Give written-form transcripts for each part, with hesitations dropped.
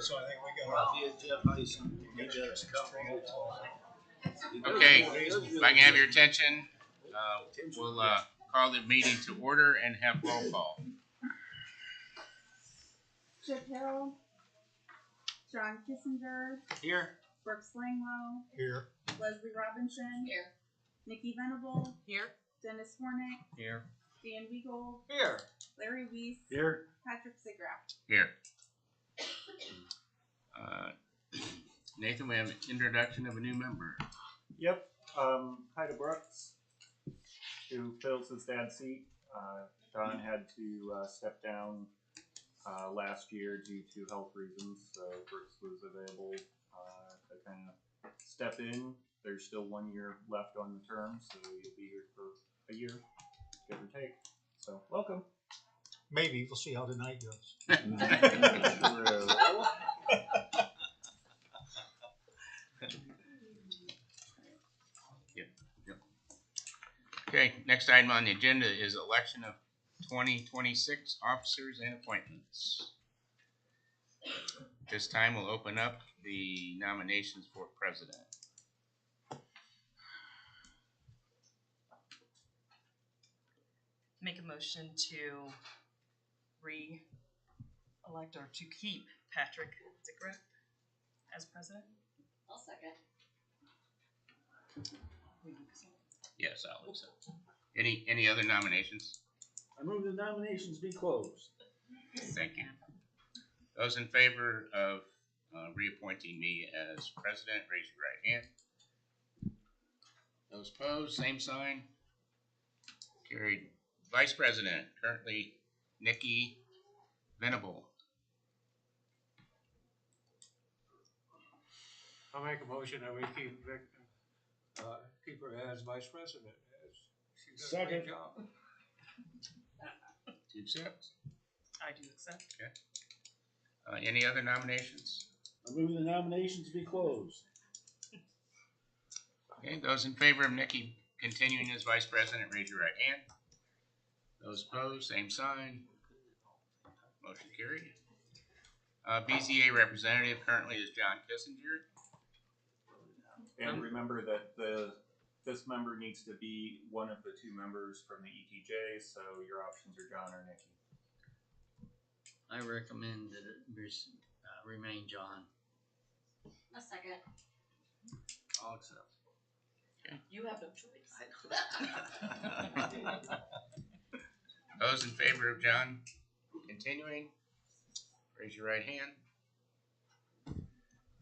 So I think we got Okay, if I can have your attention, we'll call the meeting to order and have roll call. Chip Hill, Jon Kissinger, Here. Brooks Langeloh, here. Leslie Robinson, Here. Nicki Venable, Here. Dennis Warnick, Here. Dan Weagle, Here. Larry Weiss, Here. Patrick Zickgraf. Here. Nathan, we have an introduction of a new member. Yep. Hi to Brooks, who fills his dad's seat. John had to step down last year due to health reasons, so Brooks was available to kind of step in. There's still 1 year left on the term, so you'll be here for a year, give or take. So, welcome. Maybe. We'll see how tonight goes. True. Okay, next item on the agenda is election of 2026 officers and appointments. This time we'll open up the nominations for president. Make a motion to re-elect or to keep Patrick Zickgraf as president. I'll second. Yes, I'll accept. Any other nominations? I move the nominations be closed. Thank you. Those in favor of reappointing me as president, raise your right hand. Those opposed, same sign. Carried. Vice president, currently Nicki Venable. I'll make a motion that we keep keep her as vice president. She does a great job. Do you accept? I do accept. Okay. Any other nominations? I move the nominations be closed. Okay, those in favor of Nicki continuing as vice president, raise your right hand. Those opposed, same sign. Motion carried. BZA representative currently is Jon Kissinger. And remember that this member needs to be one of the two members from the ETJ, so your options are John or Nicki. I recommend that it remain John. A second. I'll accept. Okay. You have no choice. Those in favor of John continuing, raise your right hand.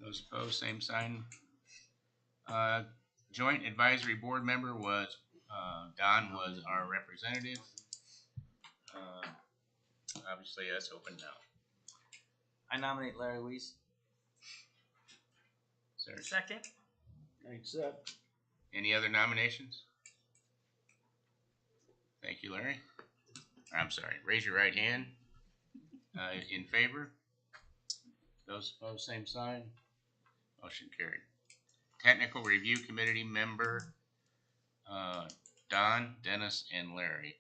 Those opposed, same sign. Joint advisory board member was Don was our representative. Obviously, that's open now. I nominate Larry Weiss. Second. I accept. Any other nominations? Thank you, Larry. I'm sorry. Raise your right hand. In favor? Those opposed, same sign. Motion carried. Technical Review Committee member, Don, Dennis, and Larry.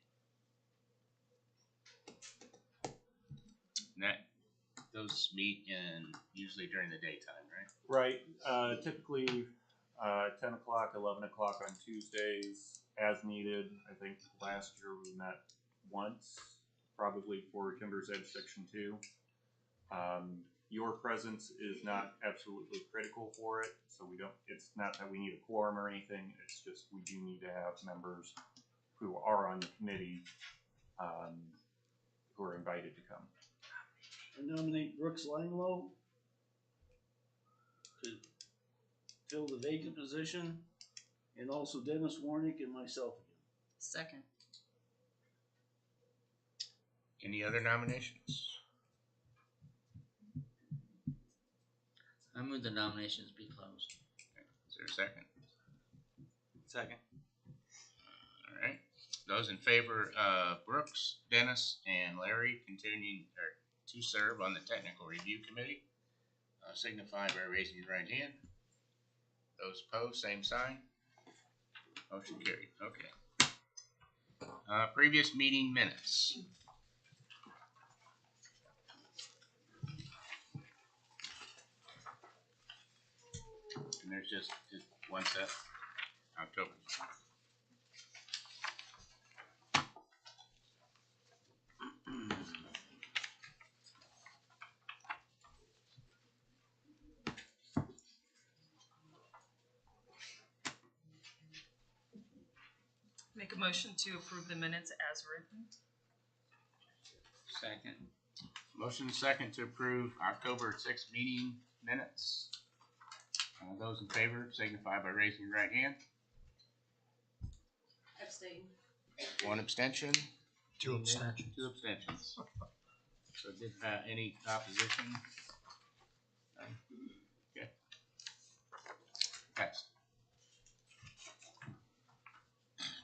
Those meet usually during the daytime, right? Right. Typically 10 o'clock, 11 o'clock on Tuesdays as needed. I think last year we met once, probably for Timber's Edge Section 2. Your presence is not absolutely critical for it, so it's not that we need a quorum or anything, it's just we do need to have members who are on the committee who are invited to come. I nominate Brooks Langeloh to fill the vacant position, and also Dennis Warnick and myself again. Second. Any other nominations? I move the nominations be closed. Is there a second? Second. All right. Those in favor of Brooks, Dennis, and Larry continuing to serve on the Technical Review Committee, signify by raising your right hand. Those opposed, same sign. Motion carried. Okay. Previous meeting minutes. And there's just one set, October. Make a motion to approve the minutes as written. Second. Motion second to approve October 6th meeting minutes. Those in favor signify by raising your right hand. Abstain. One abstention. Two abstentions. Two abstentions. So did any opposition? None? Okay. Passed.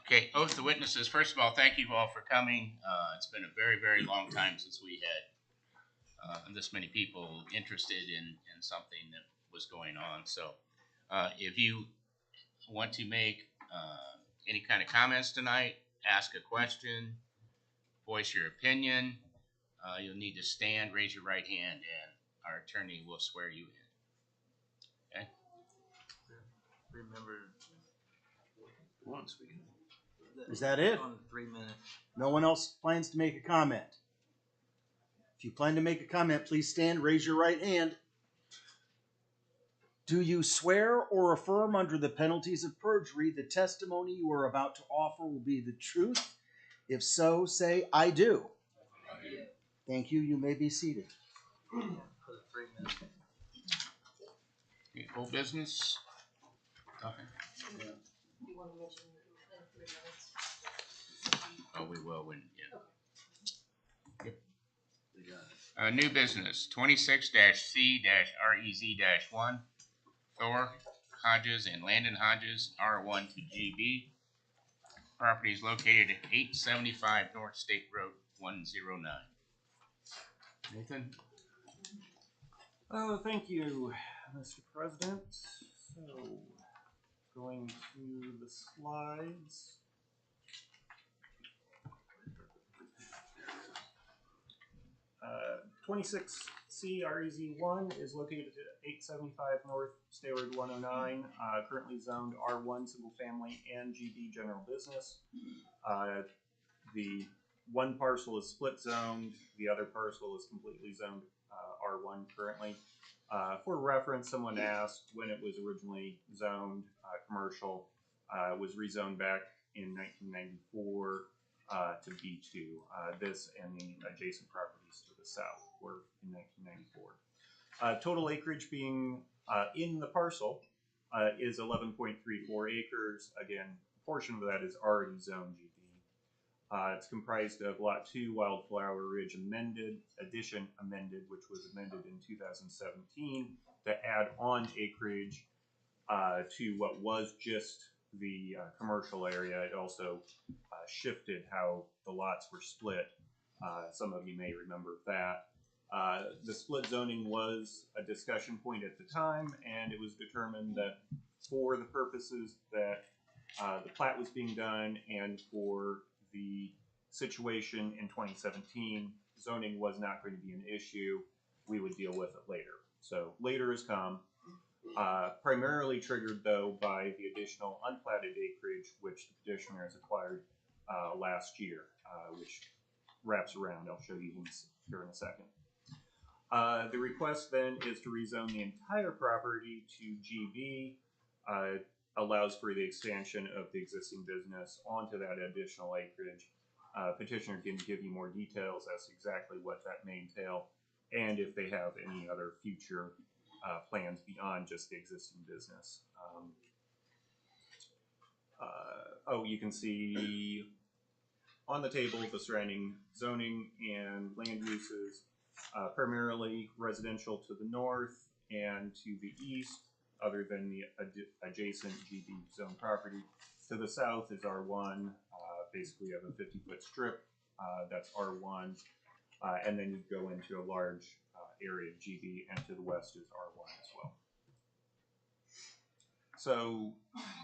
Okay, oath of witnesses. First of all, thank you all for coming. It's been a very, very long time since we had this many people interested in something that was going on. So if you want to make any kind of comments tonight, ask a question, voice your opinion, you'll need to stand, raise your right hand, and our attorney will swear you in. Okay? Remember, Once we can. is that it? On 3 minutes. No one else plans to make a comment. If you plan to make a comment, please stand, raise your right hand. Do you swear or affirm under the penalties of perjury the testimony you are about to offer will be the truth? If so, say, I do. Thank you. You may be seated. For the 3 minutes. Okay, whole business? Okay. You want to mention in 3 minutes? Oh, we will when, yeah. We got it. New business, 26-C-REZ-1, Thor, Hodges, and Landon Hodges, R1 to GB. Property is located at 875 North State Road 109. Nathan? Oh, thank you, Mr. President. So, going to the slides. 26C-REZ-1 is located at 875 North State Road 109, currently zoned R1 Single Family and GB General Business. The one parcel is split zoned, the other parcel is completely zoned R1 currently. For reference, someone asked when it was originally zoned commercial, was rezoned back in 1994 to B2. This and the adjacent properties to the south were in 1994. Total acreage being in the parcel is 11.34 acres. Again, a portion of that is already zoned GB. It's comprised of Lot 2 Wildflower Ridge Addition amended, which was amended in 2017 to add on acreage to what was just the commercial area. It also shifted how the lots were split. Some of you may remember that. The split zoning was a discussion point at the time, and it was determined that for the purposes that the plat was being done and for the situation in 2017, zoning was not going to be an issue. We would deal with it later. So later has come. Primarily triggered, though, by the additional unplatted acreage which the petitioner has acquired last year, which wraps around. I'll show you here in a second. The request then is to rezone the entire property to GB, allows for the expansion of the existing business onto that additional acreage. Petitioner can give you more details as to exactly what that may entail and if they have any other future plans beyond just the existing business. You can see on the table the surrounding zoning and land uses, primarily residential to the north and to the east, other than the adjacent GB zone property. To the south is R1, basically you have a 50-foot strip, that's R1, and then you go into a large area of GB, and to the west is R1 as well. So,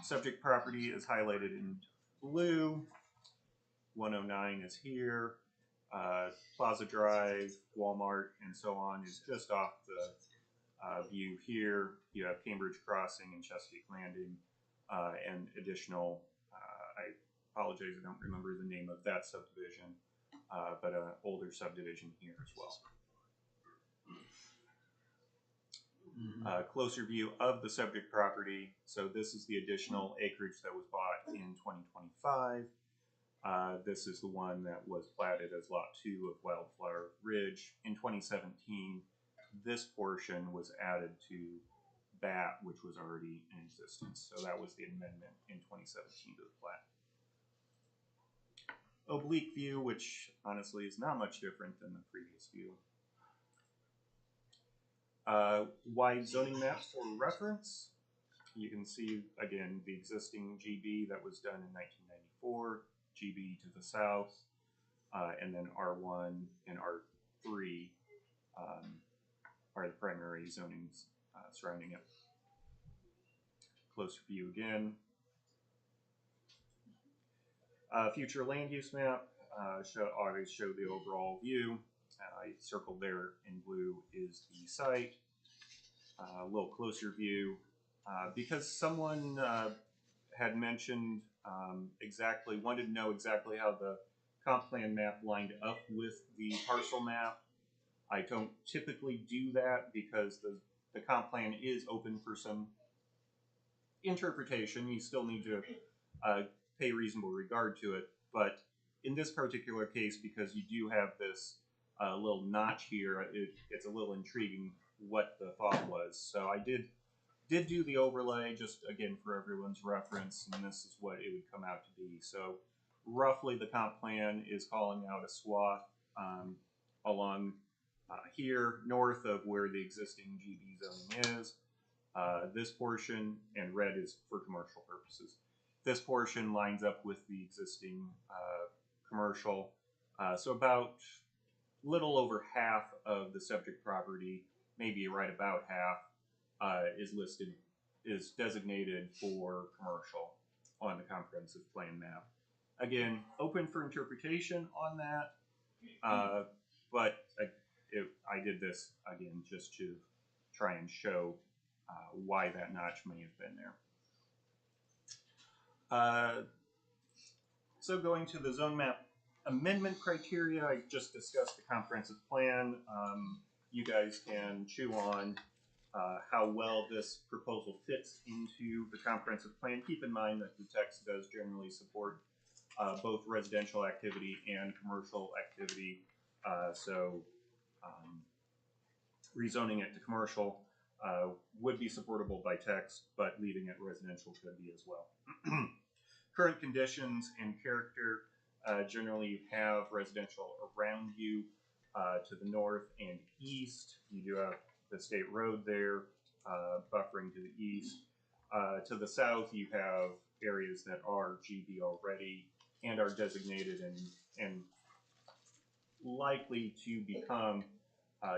subject property is highlighted in blue. 109 is here. Plaza Drive, Walmart, and so on is just off view here. You have Cambridge Crossing and Chesapeake Landing, and additional, I apologize, I don't remember the name of that subdivision, but an older subdivision here as well. Closer view of the subject property. So this is the additional acreage that was bought in 2025. This is the one that was platted as Lot 2 of Wildflower Ridge. In 2017, this portion was added to that, which was already in existence. So that was the amendment in 2017 to the plat. Oblique view, which honestly is not much different than the previous view. Wide zoning map for reference. You can see, again, the existing GB that was done in 1994, GB to the south, and then R1 and R3 are the primary zonings surrounding it. Closer view again. Future land use map always show the overall view. Circled there in blue is the site. A little closer view. Because someone had mentioned wanted to know exactly how the comp plan map lined up with the parcel map. I don't typically do that because the comp plan is open for some interpretation. You still need to pay reasonable regard to it. But in this particular case, because you do have this little notch here, it's a little intriguing what the thought was. So I did do the overlay, just again for everyone's reference, and this is what it would come out to be. So roughly the comp plan is calling out a swath along here north of where the existing GB zoning is. This portion, and red is for commercial purposes. This portion lines up with the existing commercial. So about little over half of the subject property, maybe right about half, is designated for commercial on the comprehensive plan map. Again, open for interpretation on that, but I did this again just to try and show why that notch may have been there. So going to the zone map amendment criteria, I just discussed the comprehensive plan. You guys can chew on how well this proposal fits into the comprehensive plan. Keep in mind that the text does generally support both residential activity and commercial activity. So rezoning it to commercial would be supportable by text, but leaving it residential could be as well. Current conditions and character. Generally, you have residential around you to the north and east. You do have the state road there buffering to the east. To the south, you have areas that are GB already and are designated and likely to become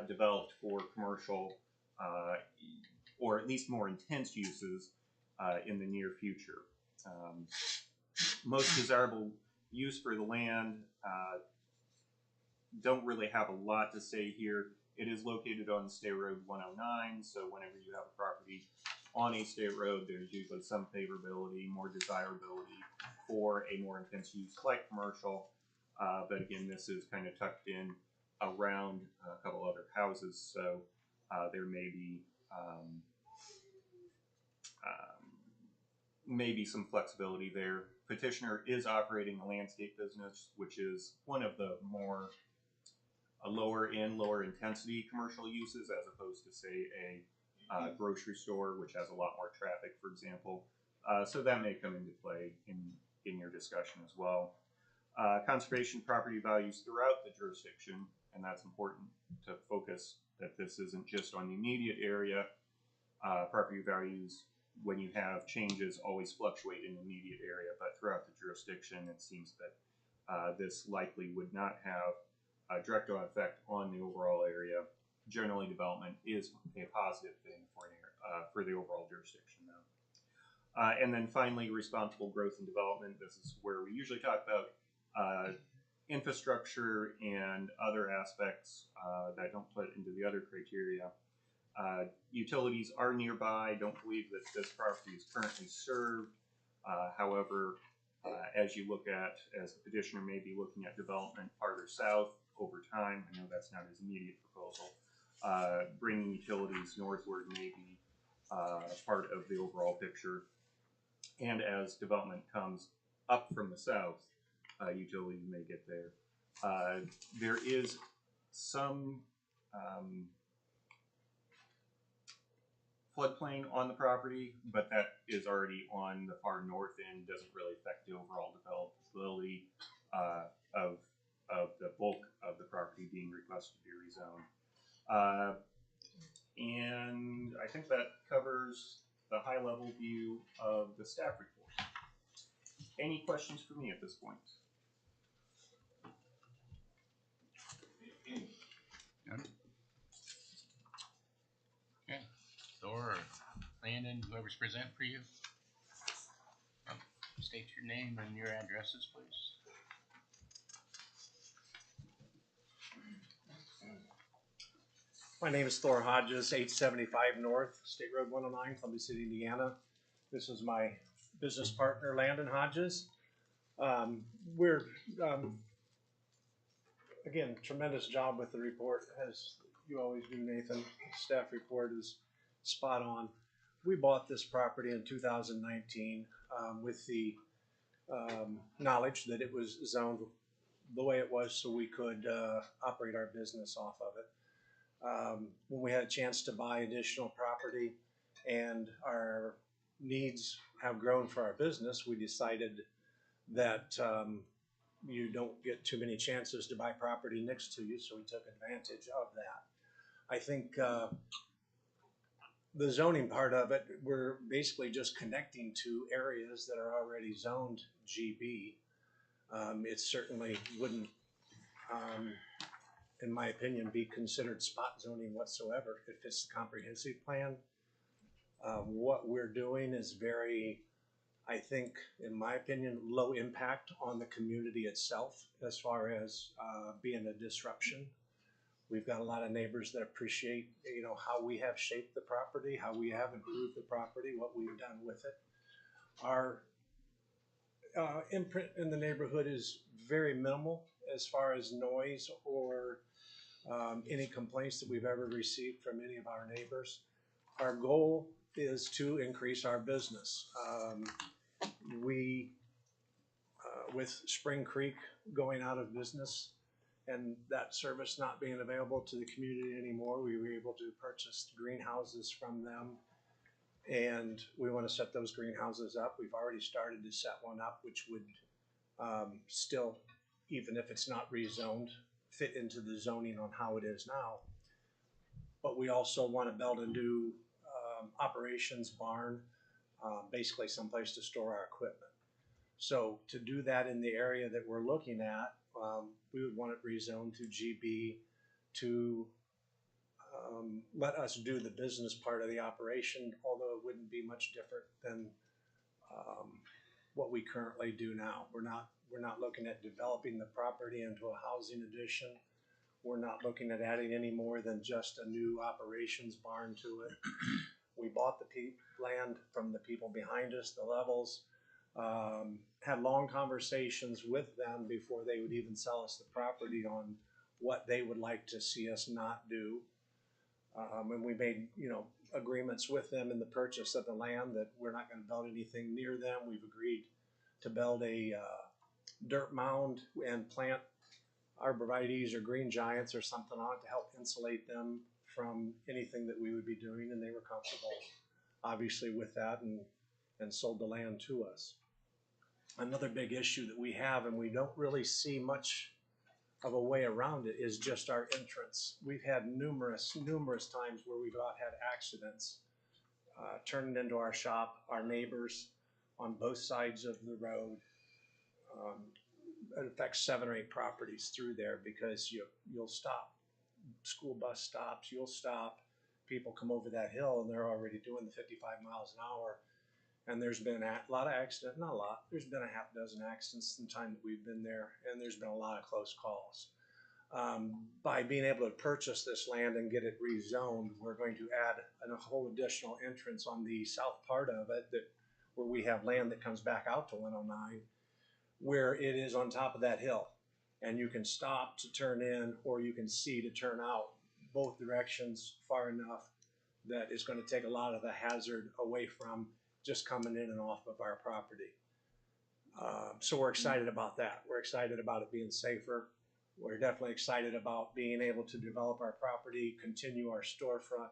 developed for commercial or at least more intense uses in the near future. Most desirable use for the land, don't really have a lot to say here. It is located on State Road 109, so whenever you have a property on a state road, there's usually some favorability, more desirability for a more intense use like commercial. But again, this is kind of tucked in around a couple other houses, so there may be maybe some flexibility there. Petitioner is operating a landscape business, which is one of the more lower intensity commercial uses, as opposed to say a grocery store, which has a lot more traffic, for example. So that may come into play in your discussion as well. Conservation property values throughout the jurisdiction, and that's important to focus that this isn't just on the immediate area. Property values, when you have changes, always fluctuate in the immediate area, but throughout the jurisdiction, it seems that this likely would not have a direct effect on the overall area. Generally, development is a positive thing for the overall jurisdiction, though. And then finally, responsible growth and development. This is where we usually talk about infrastructure and other aspects that don't put into the other criteria. Utilities are nearby. Don't believe that this property is currently served. However, as you look at, as the petitioner may be looking at development farther south over time, I know that's not his immediate proposal, bringing utilities northward may be part of the overall picture. And as development comes up from the south, utilities may get there. There is some floodplain on the property, but that is already on the far north end, doesn't really affect the overall developability of the bulk of the property being requested to be rezoned. And I think that covers the high level view of the staff report. Any questions for me at this point? None? Okay, Thor or Landon, whoever's present for you. State your name and your addresses, please. My name is Thor Hodges, 875 North, State Road 109, Columbia City, Indiana. This is my business partner, Landon Hodges. Again, tremendous job with the report, as you always do, Nathan. Staff report is spot on. We bought this property in 2019 with the knowledge that it was zoned the way it was so we could operate our business off of it. When we had a chance to buy additional property and our needs have grown for our business, we decided that you don't get too many chances to buy property next to you, so we took advantage of that. I think the zoning part of it, we're basically just connecting to areas that are already zoned GB. It certainly wouldn't, in my opinion, be considered spot zoning whatsoever. It fits the comprehensive plan. What we're doing is very, I think, in my opinion, low impact on the community itself as far as being a disruption. We've got a lot of neighbors that appreciate, you know, how we have shaped the property, how we have improved the property, what we've done with it. Our imprint in the neighborhood is very minimal as far as noise or any complaints that we've ever received from any of our neighbors. Our goal is to increase our business. With Spring Creek going out of business and that service not being available to the community anymore, we were able to purchase greenhouses from them, and we want to set those greenhouses up. We've already started to set one up, which would still, even if it's not rezoned, fit into the zoning on how it is now. But we also want to build a new operations barn, basically someplace to store our equipment. So to do that in the area that we're looking at, we would want it rezoned to GB to let us do the business part of the operation, although it wouldn't be much different than what we currently do now. We're not looking at developing the property into a housing addition. We're not looking at adding any more than just a new operations barn to it. We bought the land from the people behind us, the Levels, had long conversations with them before they would even sell us the property on what they would like to see us not do. And we made, you know, agreements with them in the purchase of the land that we're not going to build anything near them. We've agreed to build a dirt mound and plant arborvitaes or green giants or something on it to help insulate them from anything that we would be doing, and they were comfortable obviously with that and sold the land to us. Another big issue that we have, and we don't really see much of a way around it, is just our entrance. We've had numerous times where we've had accidents turned into our shop, our neighbors on both sides of the road. It affects 7 or 8 properties through there because you'll stop. School bus stops, you'll stop. People come over that hill and they're already doing the 55 miles an hour. And there's been a lot of accidents, not a lot, there's been a half dozen accidents in the time that we've been there, and there's been a lot of close calls. By being able to purchase this land and get it rezoned, we're going to add a whole additional entrance on the south part of it where we have land that comes back out to 109, where it is on top of that hill. And you can stop to turn in, or you can see to turn out, both directions far enough that it's going to take a lot of the hazard away from just coming in and off of our property. So we're excited about that. We're excited about it being safer. We're definitely excited about being able to develop our property, continue our storefront,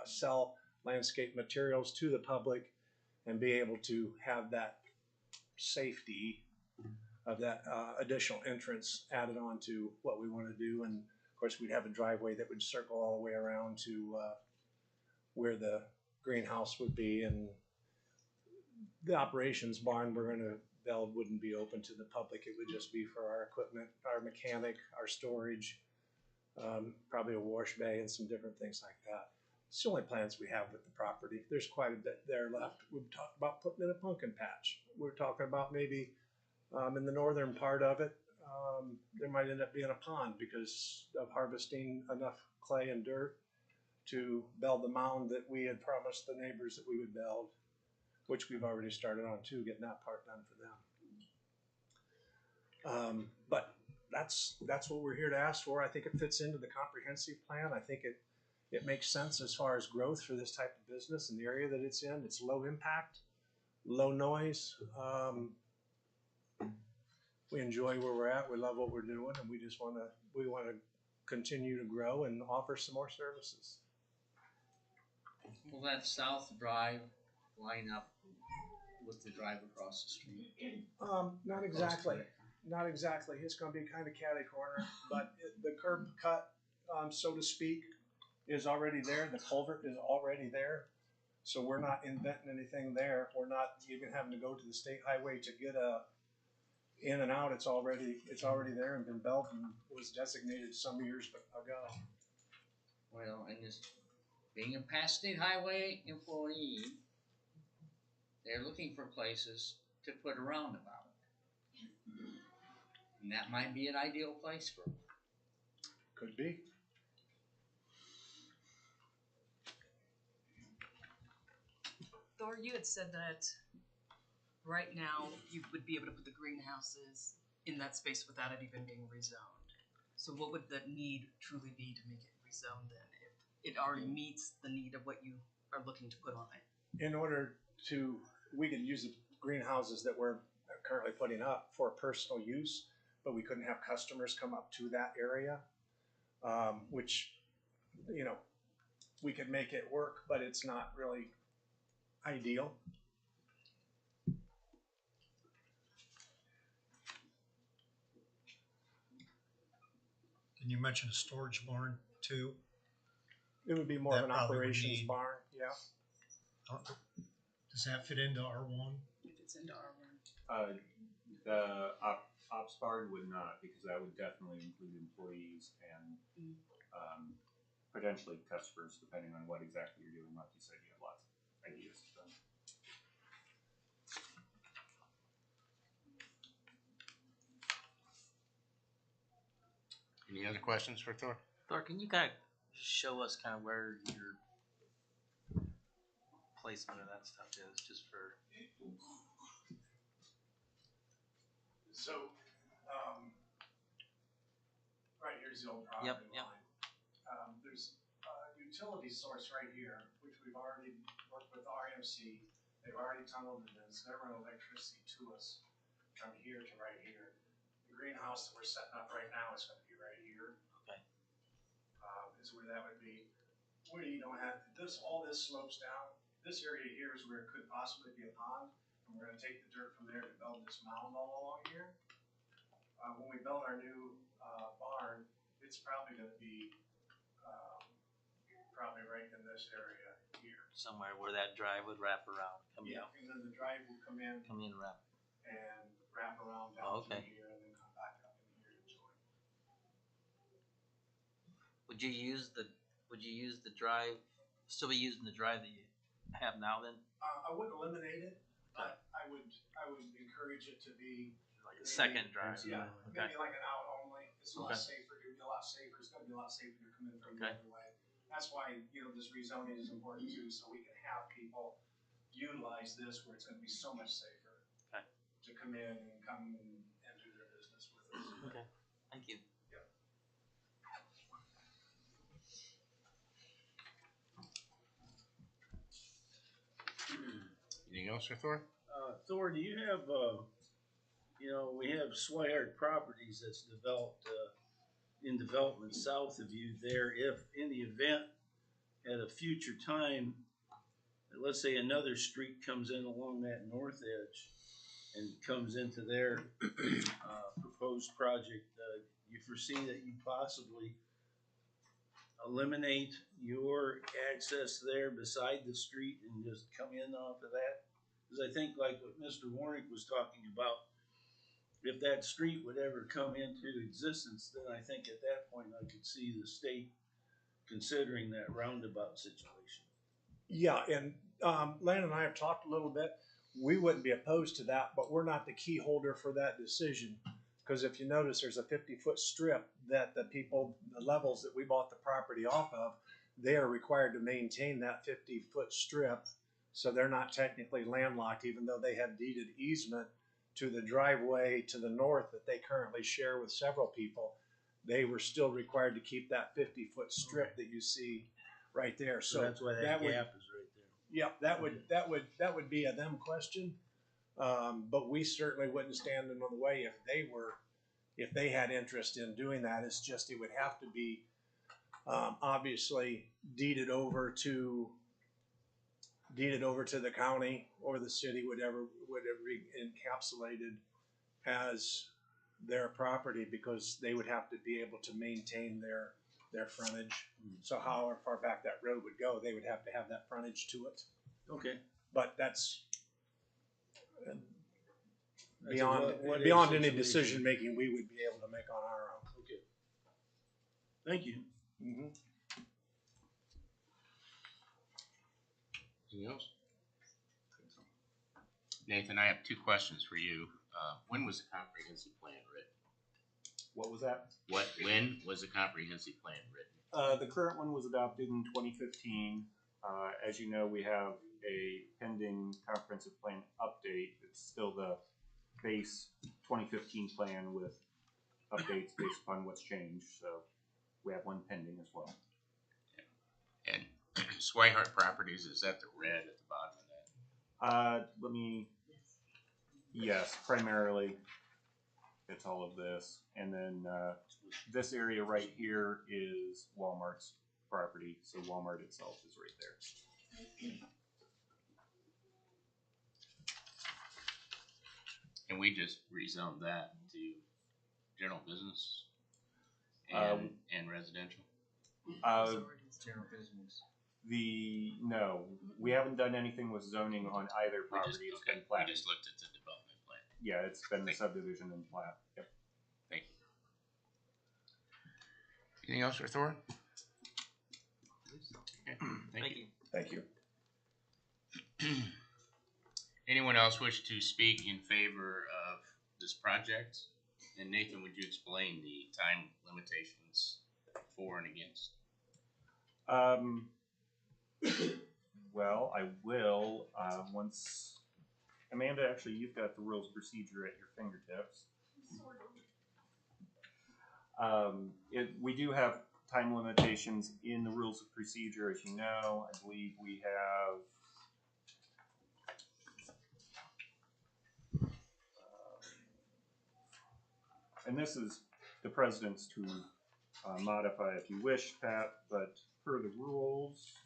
sell landscape materials to the public, and be able to have that safety of that additional entrance added on to what we want to do. And of course, we'd have a driveway that would circle all the way around to where the greenhouse would be, and the operations barn we're going to build wouldn't be open to the public. It would just be for our equipment, our mechanic, our storage, probably a wash bay and some different things like that. It's the only plans we have with the property. There's quite a bit there left. We've talked about putting in a pumpkin patch. We're talking about maybe in the northern part of it, there might end up being a pond because of harvesting enough clay and dirt to build the mound that we had promised the neighbors that we would build, which we've already started on too, getting that part done for them. But that's what we're here to ask for. I think it fits into the comprehensive plan. I think it makes sense as far as growth for this type of business in the area that it's in. It's low impact, low noise. We enjoy where we're at. We love what we're doing, and we want to continue to grow and offer some more services. Will that south drive line up with the drive across the street? Not exactly. Not exactly. It's going to be kind of catty corner, but the curb cut, so to speak, is already there. The culvert is already there. So we're not inventing anything there. We're not even having to go to the state highway to get in and out. It's already there and been built and was designated some years ago. Well, and just being a past state highway employee, they're looking for places to put a roundabout. And that might be an ideal place for them. Could be. Thor, you had said that right now you would be able to put the greenhouses in that space without it even being rezoned. So what would the need truly be to make it rezoned then, if it already meets the need of what you are looking to put on it? In order to, we could use the greenhouses that we're currently putting up for personal use, but we couldn't have customers come up to that area, which, we could make it work, but it's not really ideal. And you mentioned a storage barn too. It would be more of an operations barn, yeah. Does that fit into R1? If it's into R1. The ops barn would not, because that would definitely include employees and potentially customers, depending on what exactly you're doing. Like you said, you have lots of ideas to them. Any other questions for Thor? Thor, can you kind of show us kind of where your placement of that stuff is, just for? So, right here's the old property line. There's a utility source right here, which we've already worked with RMC. They've already tunneled it in. It's never run electricity to us from here to right here. The greenhouse that we're setting up right now is going to be right here. Okay. Is where that would be. Where you don't have this, all this slopes down. This area here is where it could possibly be a pond. And we're going to take the dirt from there to build this mound all along here. When we build our new barn, it's probably going to be probably right in this area here. Somewhere where that drive would wrap around, come Yeah, down. and then the drive will come in and wrap. and wrap around down okay. through here and then come back up in here to join. Would you use the drive? Still be using the drive that you have now then? I wouldn't eliminate it, but I would encourage it to be like a second drive. Yeah, okay. maybe like an out only. It's a lot safer. You'd be lot safer, it's gonna be a lot safer to come in from the Okay. other way. That's why, this rezoning is important too, so we can have people utilize this where it's gonna be so much safer. Okay. To come in and come and do their business with us. Okay, thank you. Anything else for Thor? Thor, do you have, we have Swihart Properties that's developed, in development south of you there. If in the event at a future time, let's say another street comes in along that north edge and comes into their, proposed project, you foresee that you possibly eliminate your access there beside the street and just come in off of that? Because I think like what Mr. Warnick was talking about, if that street would ever come into existence, then I think at that point I could see the state considering that roundabout situation. Yeah, and Landon and I have talked a little bit. We wouldn't be opposed to that, but we're not the key holder for that decision. Because if you notice, there's a 50-foot strip that the levels that we bought the property off of, they are required to maintain that 50-foot strip. So they're not technically landlocked, even though they have deeded easement to the driveway to the north that they currently share with several people. They were still required to keep that 50-foot strip that you see right there. So that's why that gap is right there. Yep, that would be a them question. But we certainly wouldn't stand in the way if they had interest in doing that. It's just it would have to be obviously deeded over to the county or the city, whatever be encapsulated as their property, because they would have to be able to maintain their frontage. So however far back that road would go, they would have to have that frontage to it. Okay. But that's That's beyond a any situation. decision making we would be able to make on our own. Okay. Thank you. Mm-hmm. Anything else? Nathan, I have two questions for you. When was the comprehensive plan written? What was that? When was the comprehensive plan written? The current one was adopted in 2015. As you know, we have a pending comprehensive plan update. It's still the base 2015 plan with updates based upon what's changed. So we have one pending as well. And Swihart Properties, is that the red at the bottom of that? Yes, primarily it's all of this. And then this area right here is Walmart's property. So Walmart itself is right there. And we just rezoned that to general business and residential. General business. No, we haven't done anything with zoning on either property. It's been We platted. just looked at the development plan. Yeah, it's been the subdivision and plat. Yep. Thank you. Anything else for Thor? Okay, thank you. Thank you. Anyone else wish to speak in favor of this project? And Nathan, would you explain the time limitations for and against? Well, I will, once, Amanda, actually, you've got the rules of procedure at your fingertips. We do have time limitations in the rules of procedure, as you know. I believe we have, and this is the president's to modify if you wish, Pat, but per the rules,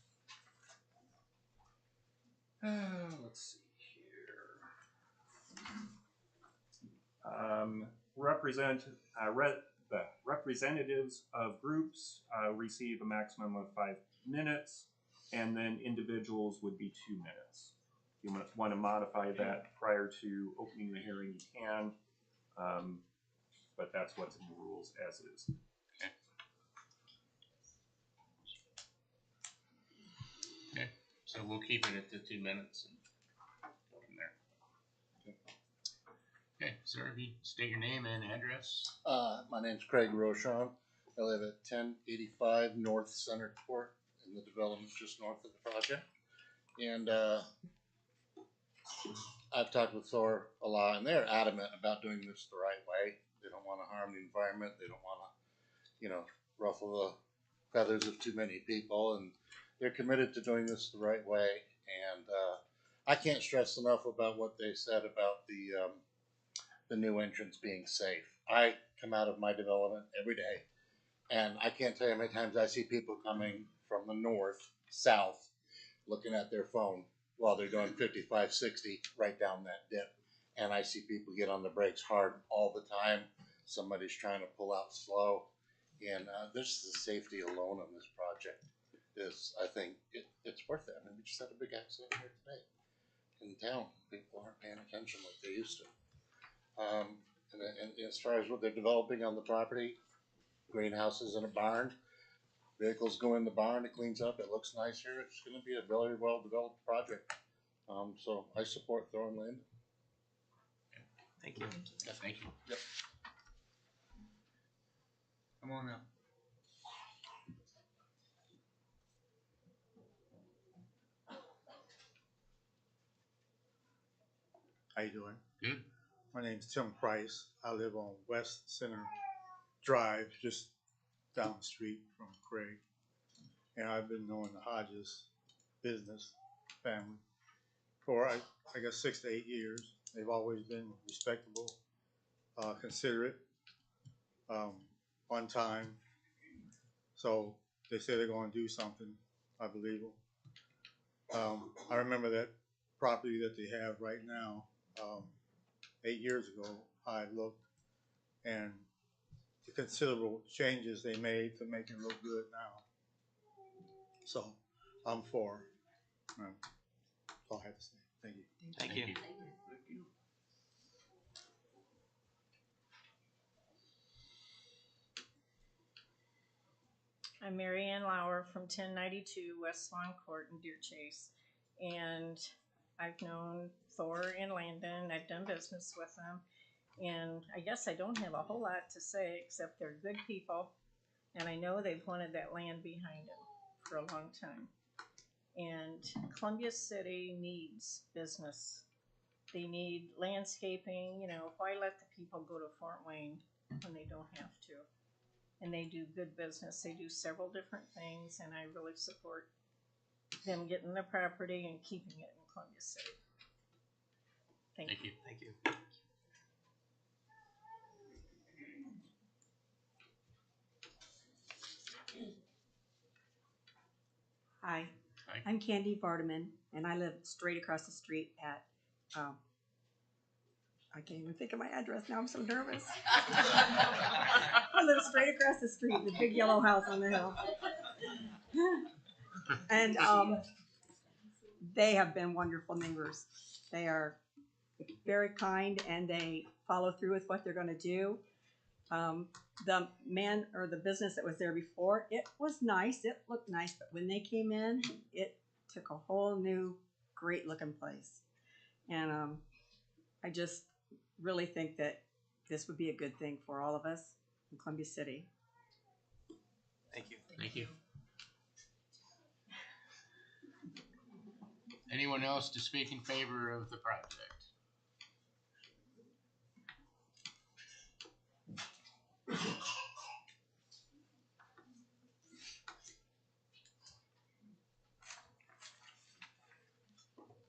let's see here. The representatives of groups receive a maximum of 5 minutes, and then individuals would be 2 minutes. If you want to modify that prior to opening the hearing, you can, but that's what's in the rules as is. Okay, so we'll keep it at the 2 minutes and go from there. Okay, sir, if you state your name and address. My name's Craig Rochon. I live at 1085 North Center Court in the development just north of the project. And I've talked with Thor a lot, and they're adamant about doing this the right way. They don't want to harm the environment. They don't want to, ruffle the feathers of too many people. And they're committed to doing this the right way. And I can't stress enough about what they said about the new entrance being safe. I come out of my development every day, and I can't tell you how many times I see people coming from the north, south, looking at their phone while they're doing 55, 60 right down that dip. And I see people get on the brakes hard all the time. Somebody's trying to pull out slow. And this is the safety alone on this project is, I think, it's worth it. I mean, we just had a big accident here today in town. People aren't paying attention like they used to. And as far as what they're developing on the property, greenhouses and a barn, vehicles go in the barn, it cleans up, it looks nicer. It's going to be a very well developed project. So I support Thor and Landon. Thank you. Yeah, thank you. Yep. Come on up. How you doing? Good. My name's Tim Price. I live on West Center Drive, just down the street from Craig. And I've been knowing the Hodges business family for, I guess, 6 to 8 years. They've always been respectable, considerate, on time. So they say they're going to do something. I believe them. I remember that property that they have right now. 8 years ago, I looked, and the considerable changes they made to make it look good now. So I'm for. That's all I have to say. Thank you. Thank you. I'm Mary Ann Lauer from 1092 West Swan Court in Deer Chase, and I've known Thor and Landon. I've done business with them, and I guess I don't have a whole lot to say except they're good people, and I know they've wanted that land behind them for a long time. And Columbia City needs business. They need landscaping. Why let the people go to Fort Wayne when they don't have to? And they do good business. They do several different things, and I really support them getting the property and keeping it in Columbia City. Thank you. Thank you. Hi. Hi. I'm Candy Vardaman, and I live straight across the street at, I can't even think of my address now, I'm so nervous. I live straight across the street, the big yellow house on the hill. And they have been wonderful neighbors. They are very kind, and they follow through with what they're going to do. The man or the business that was there before, it was nice, it looked nice, but when they came in, it took a whole new great looking place. And I just really think that this would be a good thing for all of us in Columbia City. Thank you. Thank you. Anyone else to speak in favor of the project?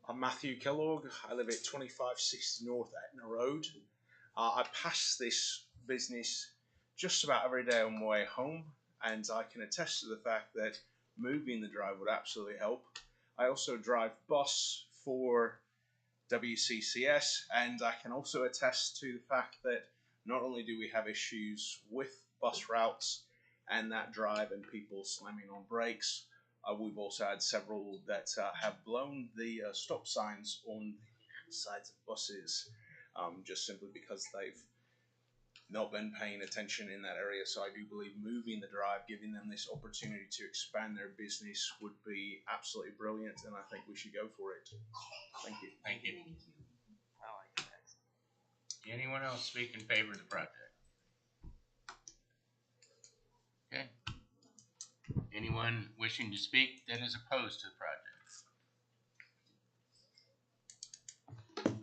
I'm Matthew Kellogg. I live at 2560 North Etna Road. I pass this business just about every day on my way home, and I can attest to the fact that moving the drive would absolutely help. I also drive bus for WCCS, and I can also attest to the fact that not only do we have issues with bus routes and that drive and people slamming on brakes, we've also had several that have blown the stop signs on the sides of buses, just simply because they've not been paying attention in that area. So I do believe moving the drive, giving them this opportunity to expand their business would be absolutely brilliant, and I think we should go for it. Thank you. Thank you. I like that. Anyone else speak in favor of the project? Anyone wishing to speak that is opposed to the project?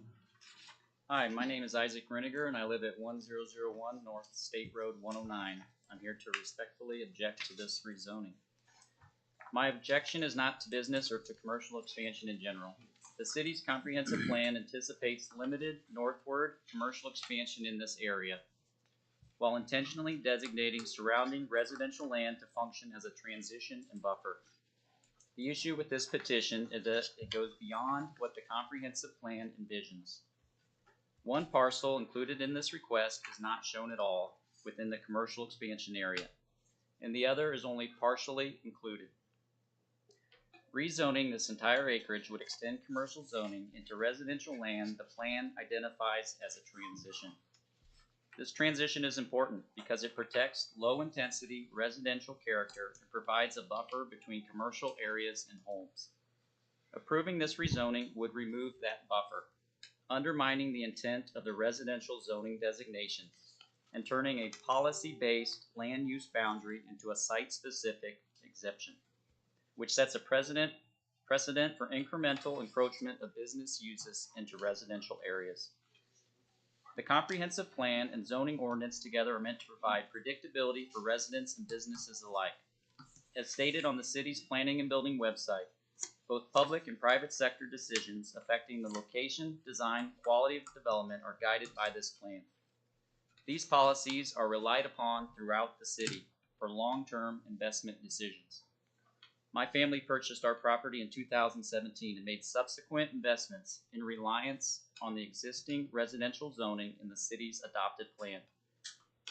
Hi, my name is Isaac Reniger, and I live at 1001 North State Road 109. I'm here to respectfully object to this rezoning. My objection is not to business or to commercial expansion in general. The city's comprehensive plan anticipates limited northward commercial expansion in this area, while intentionally designating surrounding residential land to function as a transition and buffer. The issue with this petition is that it goes beyond what the comprehensive plan envisions. One parcel included in this request is not shown at all within the commercial expansion area, and the other is only partially included. Rezoning this entire acreage would extend commercial zoning into residential land the plan identifies as a transition. This transition is important because it protects low-intensity residential character and provides a buffer between commercial areas and homes. Approving this rezoning would remove that buffer, undermining the intent of the residential zoning designation and turning a policy-based land use boundary into a site-specific exception, which sets a precedent for incremental encroachment of business uses into residential areas. The comprehensive plan and zoning ordinance together are meant to provide predictability for residents and businesses alike. As stated on the city's planning and building website, both public and private sector decisions affecting the location, design, quality of development are guided by this plan. These policies are relied upon throughout the city for long-term investment decisions. My family purchased our property in 2017 and made subsequent investments in reliance on the existing residential zoning in the city's adopted plan.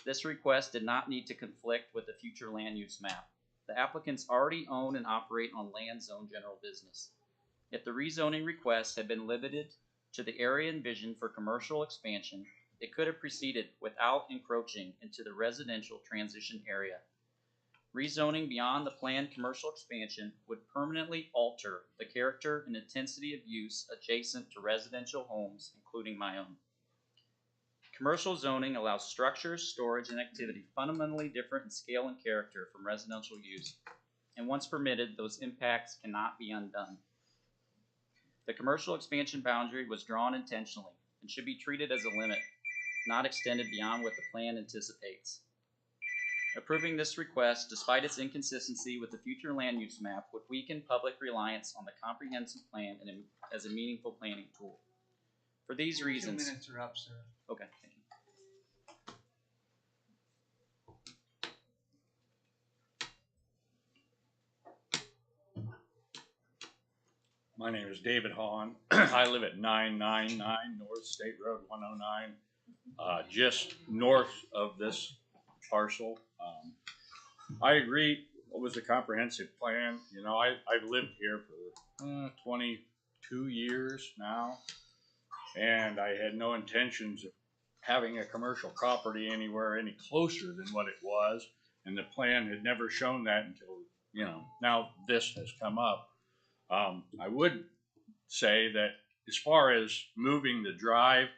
This request did not need to conflict with the future land use map. The applicants already own and operate on land zone general business. If the rezoning request had been limited to the area envisioned for commercial expansion, it could have proceeded without encroaching into the residential transition area. Rezoning beyond the planned commercial expansion would permanently alter the character and intensity of use adjacent to residential homes, including my own. Commercial zoning allows structures, storage, and activity fundamentally different in scale and character from residential use, and once permitted, those impacts cannot be undone. The commercial expansion boundary was drawn intentionally and should be treated as a limit, not extended beyond what the plan anticipates. Approving this request, despite its inconsistency with the future land use map, would weaken public reliance on the comprehensive plan and as a meaningful planning tool. For these reasons... 2 minutes are up, sir. Okay, thank you. My name is David Hahn. I live at 999 North State Road 109, just north of this parcel. I agree with the comprehensive plan. You know, I've lived here for 22 years now, and I had no intentions of having a commercial property anywhere any closer than what it was, and the plan had never shown that until, you know, now this has come up. I would say that as far as moving the drive,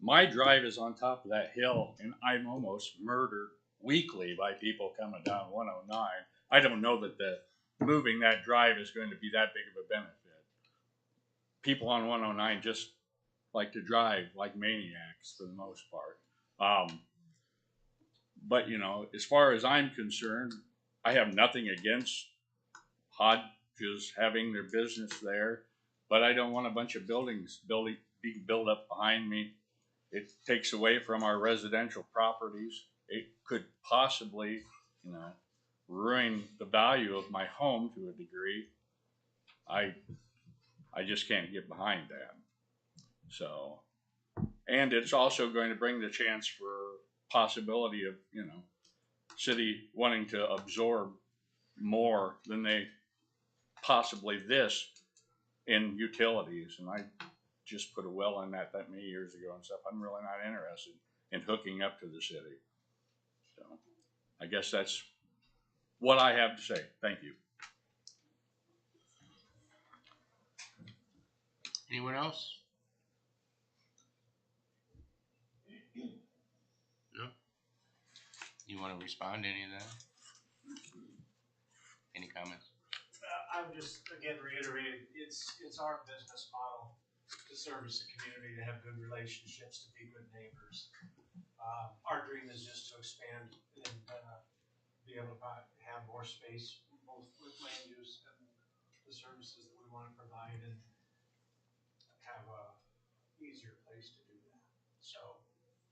my drive is on top of that hill, and I'm almost murdered weekly by people coming down 109. I don't know that moving that drive is going to be that big of a benefit. People on 109 just like to drive like maniacs for the most part. But, you know, as far as I'm concerned, I have nothing against Hodges having their business there, but I don't want a bunch of buildings being built up behind me. It takes away from our residential properties. It could possibly, you know, ruin the value of my home to a degree. I just can't get behind that. So, and it's also going to bring the chance for possibility of, you know, city wanting to absorb more than they possibly this in utilities. And I just put a well in that many years ago and stuff. I'm really not interested in hooking up to the city. So I guess that's what I have to say. Thank you. Anyone else? No? You want to respond to any of that? Any comments? I would just again reiterate, it's our business model to service the community, to have good relationships, to be good neighbors. Our dream is just to expand and be able to have more space, both with land use and the services that we want to provide, and have a easier place to do that. So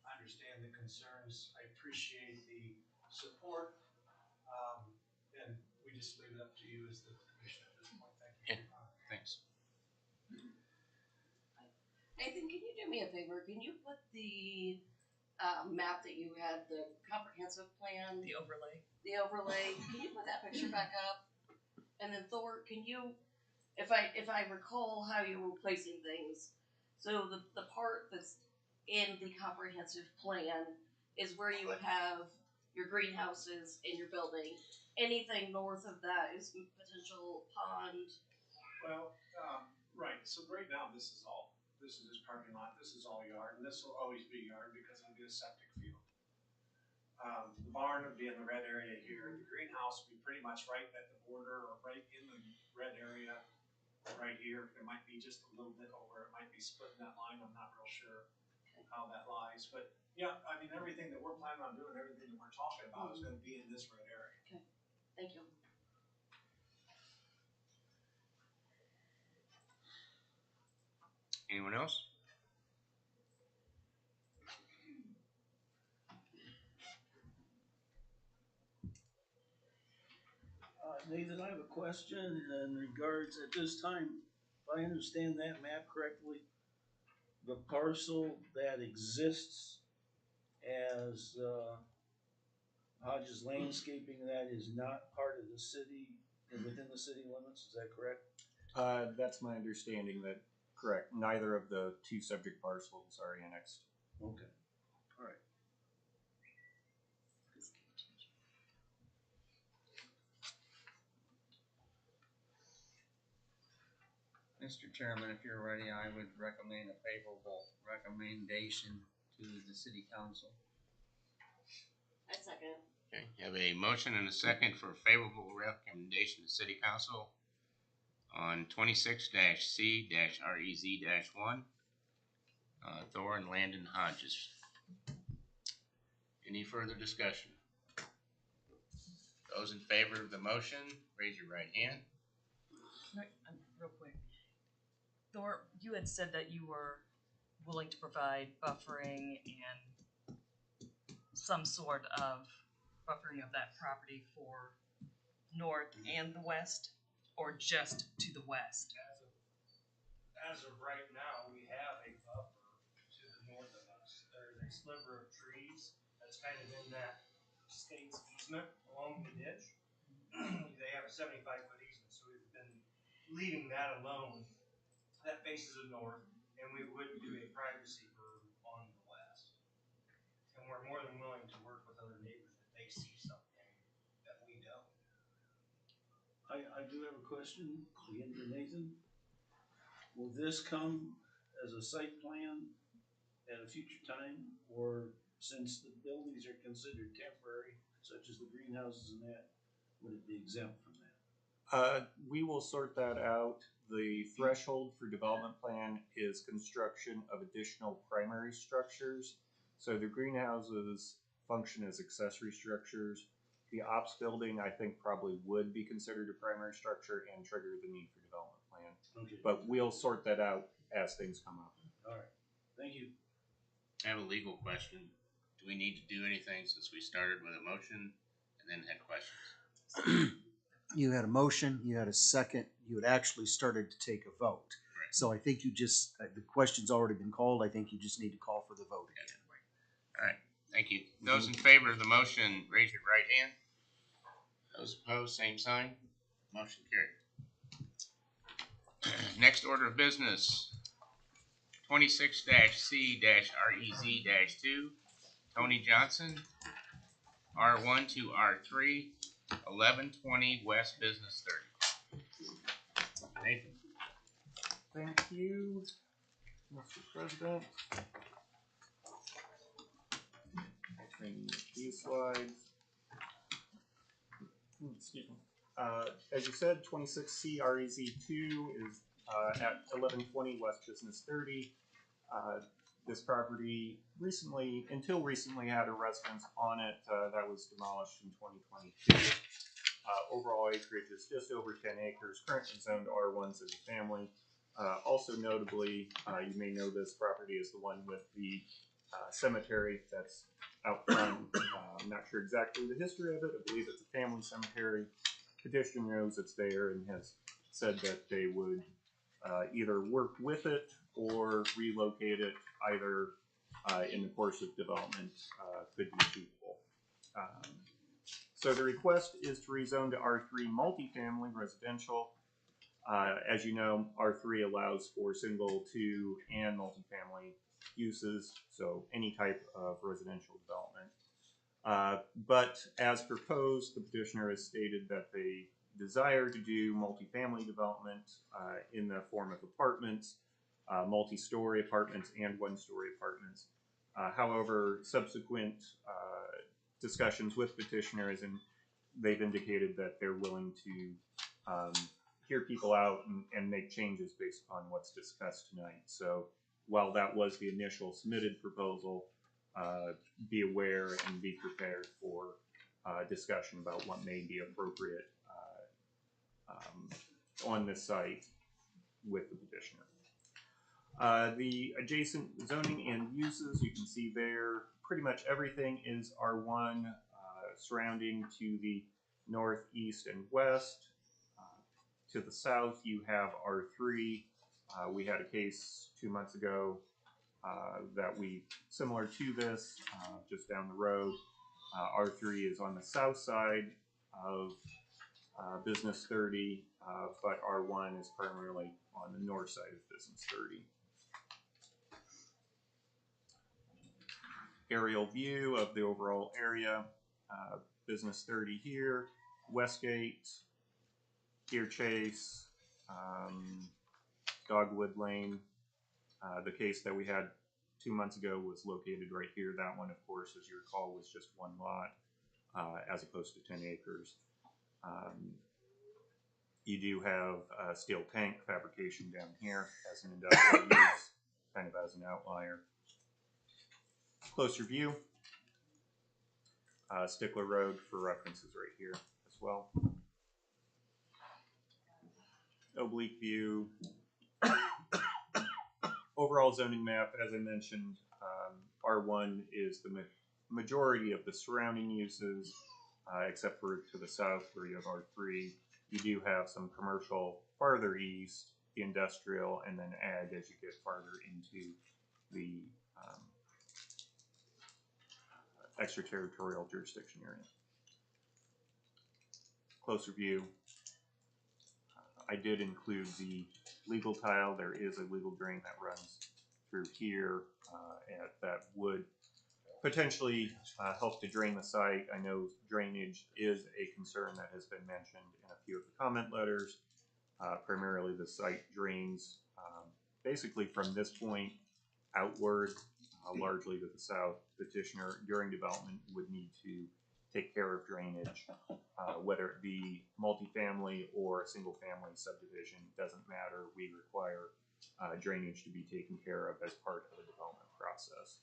I understand the concerns. I appreciate the support. And we just leave it up to you as the commission at this point. Thank you. Yeah, thanks. Nathan, can you do me a favor? Can you put the map that you had, the comprehensive plan, The overlay. can you put that picture back up? And then Thor, can you, if I recall how you were placing things, so the part that's in the comprehensive plan is where you would have your greenhouses and your building. Anything north of that is potential pond. Well, right. So right now, this is just parking lot. This is all yard, and this will always be yard because it'll be a septic field. The barn would be in the red area here. The greenhouse would be pretty much right at the border or right in the red area right here. It might be just a little bit over. It might be splitting that line. I'm not real sure how that lies. But yeah, I mean, everything that we're planning on doing, everything that we're talking about is going to be in this red area. Okay, thank you. Anyone else? Nathan, I have a question in regards, at this time, if I understand that map correctly, the parcel that exists as Hodges Landscaping, that is not part of the city, within the city limits, is that correct? That's my understanding, that correct. Neither of the two subject parcels are annexed. Okay, all right. Mr. Chairman, if you're ready, I would recommend a favorable recommendation to the city council. I second. Okay, you have a motion and a second for favorable recommendation to city council on 26-C-REZ-1. Thor and Landon Hodges. Any further discussion? Those in favor of the motion, raise your right hand. Real quick. Thor, you had said that you were willing to provide buffering and some sort of buffering of that property for north and the west, or just to the west? As of right now, we have a buffer to the north of us. There's a sliver of trees that's kind of in that state's easement along the ditch. They have a 75-foot easement, so we've been leaving that alone. That faces the north, and we would do a privacy berm on the west. And we're more than willing to work with other neighbors if they see something that we don't. I do have a question, again for Nathan. Will this come as a site plan at a future time, or since the buildings are considered temporary, such as the greenhouses and that, would it be exempt from that? We will sort that out. The threshold for development plan is construction of additional primary structures. So the greenhouses function as accessory structures. The ops building, I think, probably would be considered a primary structure and trigger the need for development plan. Okay. But we'll sort that out as things come up. All right, thank you. I have a legal question. Do we need to do anything since we started with a motion and then had questions? You had a motion, you had a second, you had actually started to take a vote. Right. So I think you just, the question's already been called, I think you just need to call for the vote again. All right, thank you. Those in favor of the motion, raise your right hand. Those opposed, same sign. Motion carried. Next order of business, 26-C-REZ-2, Tony Johnson, R1 to R3, 1120 West Business 30. Nathan. Thank you, Mr. President. And these slides. Excuse me. As you said, 26C REZ2 is at 1120 West Business 30. This property until recently, had a residence on it that was demolished in 2022. Overall acreage is just over 10 acres, currently zoned R1 single family. Also notably, you may know this property is the one with the cemetery that's out front. I'm not sure exactly the history of it. I believe it's a family cemetery. Petitioner knows it's there and has said that they would either work with it or relocate it, either in the course of development could be feasible. So the request is to rezone to R3 multifamily residential. As you know, R3 allows for single, two, and multifamily uses, so any type of residential development. But as proposed, the petitioner has stated that they desire to do multifamily development in the form of apartments, multi-story apartments, and one-story apartments. However, subsequent discussions with petitioners, and they've indicated that they're willing to hear people out and make changes based upon what's discussed tonight. So while that was the initial submitted proposal, be aware and be prepared for discussion about what may be appropriate on this site with the petitioner. The adjacent zoning and uses, you can see there, pretty much everything is R1, surrounding to the northeast and west. To the south, you have R3. We had a case 2 months ago similar to this, just down the road. R3 is on the south side of Business 30, but R1 is primarily on the north side of Business 30. Aerial view of the overall area. Business 30 here, Westgate, Deer Chase, Dogwood Lane. The case that we had 2 months ago was located right here. That one, of course, as you recall, was just one lot as opposed to 10 acres. You do have steel tank fabrication down here as an industrial use, kind of as an outlier. Closer view. Stickler Road for references right here as well. Oblique view. Overall zoning map, as I mentioned, R1 is the majority of the surrounding uses, except for to the south where you have R3. You do have some commercial farther east, industrial, and then ag as you get farther into the extraterritorial jurisdiction area. Closer view. I did include the legal tile. There is a legal drain that runs through here that would potentially help to drain the site. I know drainage is a concern that has been mentioned in a few of the comment letters. Primarily the site drains basically from this point outward, largely to the south. Petitioner during development would need to take care of drainage, whether it be multifamily or a single family subdivision, doesn't matter. We require drainage to be taken care of as part of the development process.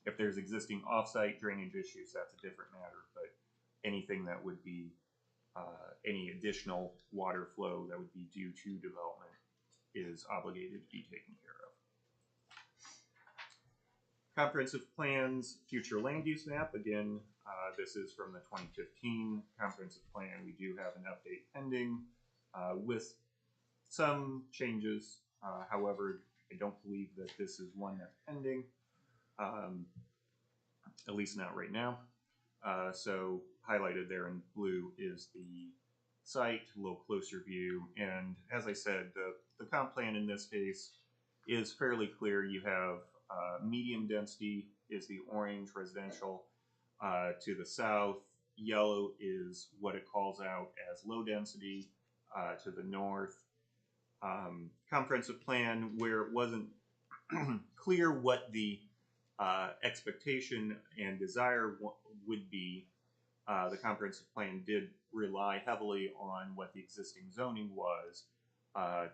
If there's existing offsite drainage issues, that's a different matter, but anything that would be any additional water flow that would be due to development is obligated to be taken care of. Comprehensive plans, future land use map. Again, this is from the 2015 comprehensive plan. We do have an update pending with some changes. However, I don't believe that this is one that's pending, at least not right now. So highlighted there in blue is the site, a little closer view. And as I said, the comp plan in this case is fairly clear. You have medium density is the orange residential to the south. Yellow is what it calls out as low density to the north. Comprehensive plan where it wasn't clear what the expectation and desire would be the comprehensive plan did rely heavily on what the existing zoning was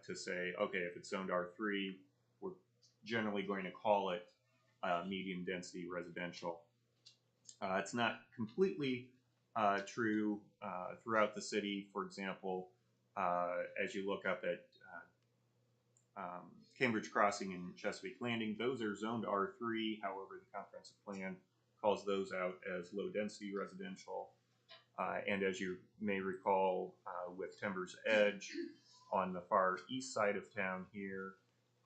to say, okay, if it's zoned R3, we're generally going to call it medium density residential. It's not completely true throughout the city. For example, as you look up at Cambridge Crossing and Chesapeake Landing, those are zoned R3. However, the comprehensive plan calls those out as low density residential. And as you may recall, with Timbers Edge on the far east side of town here,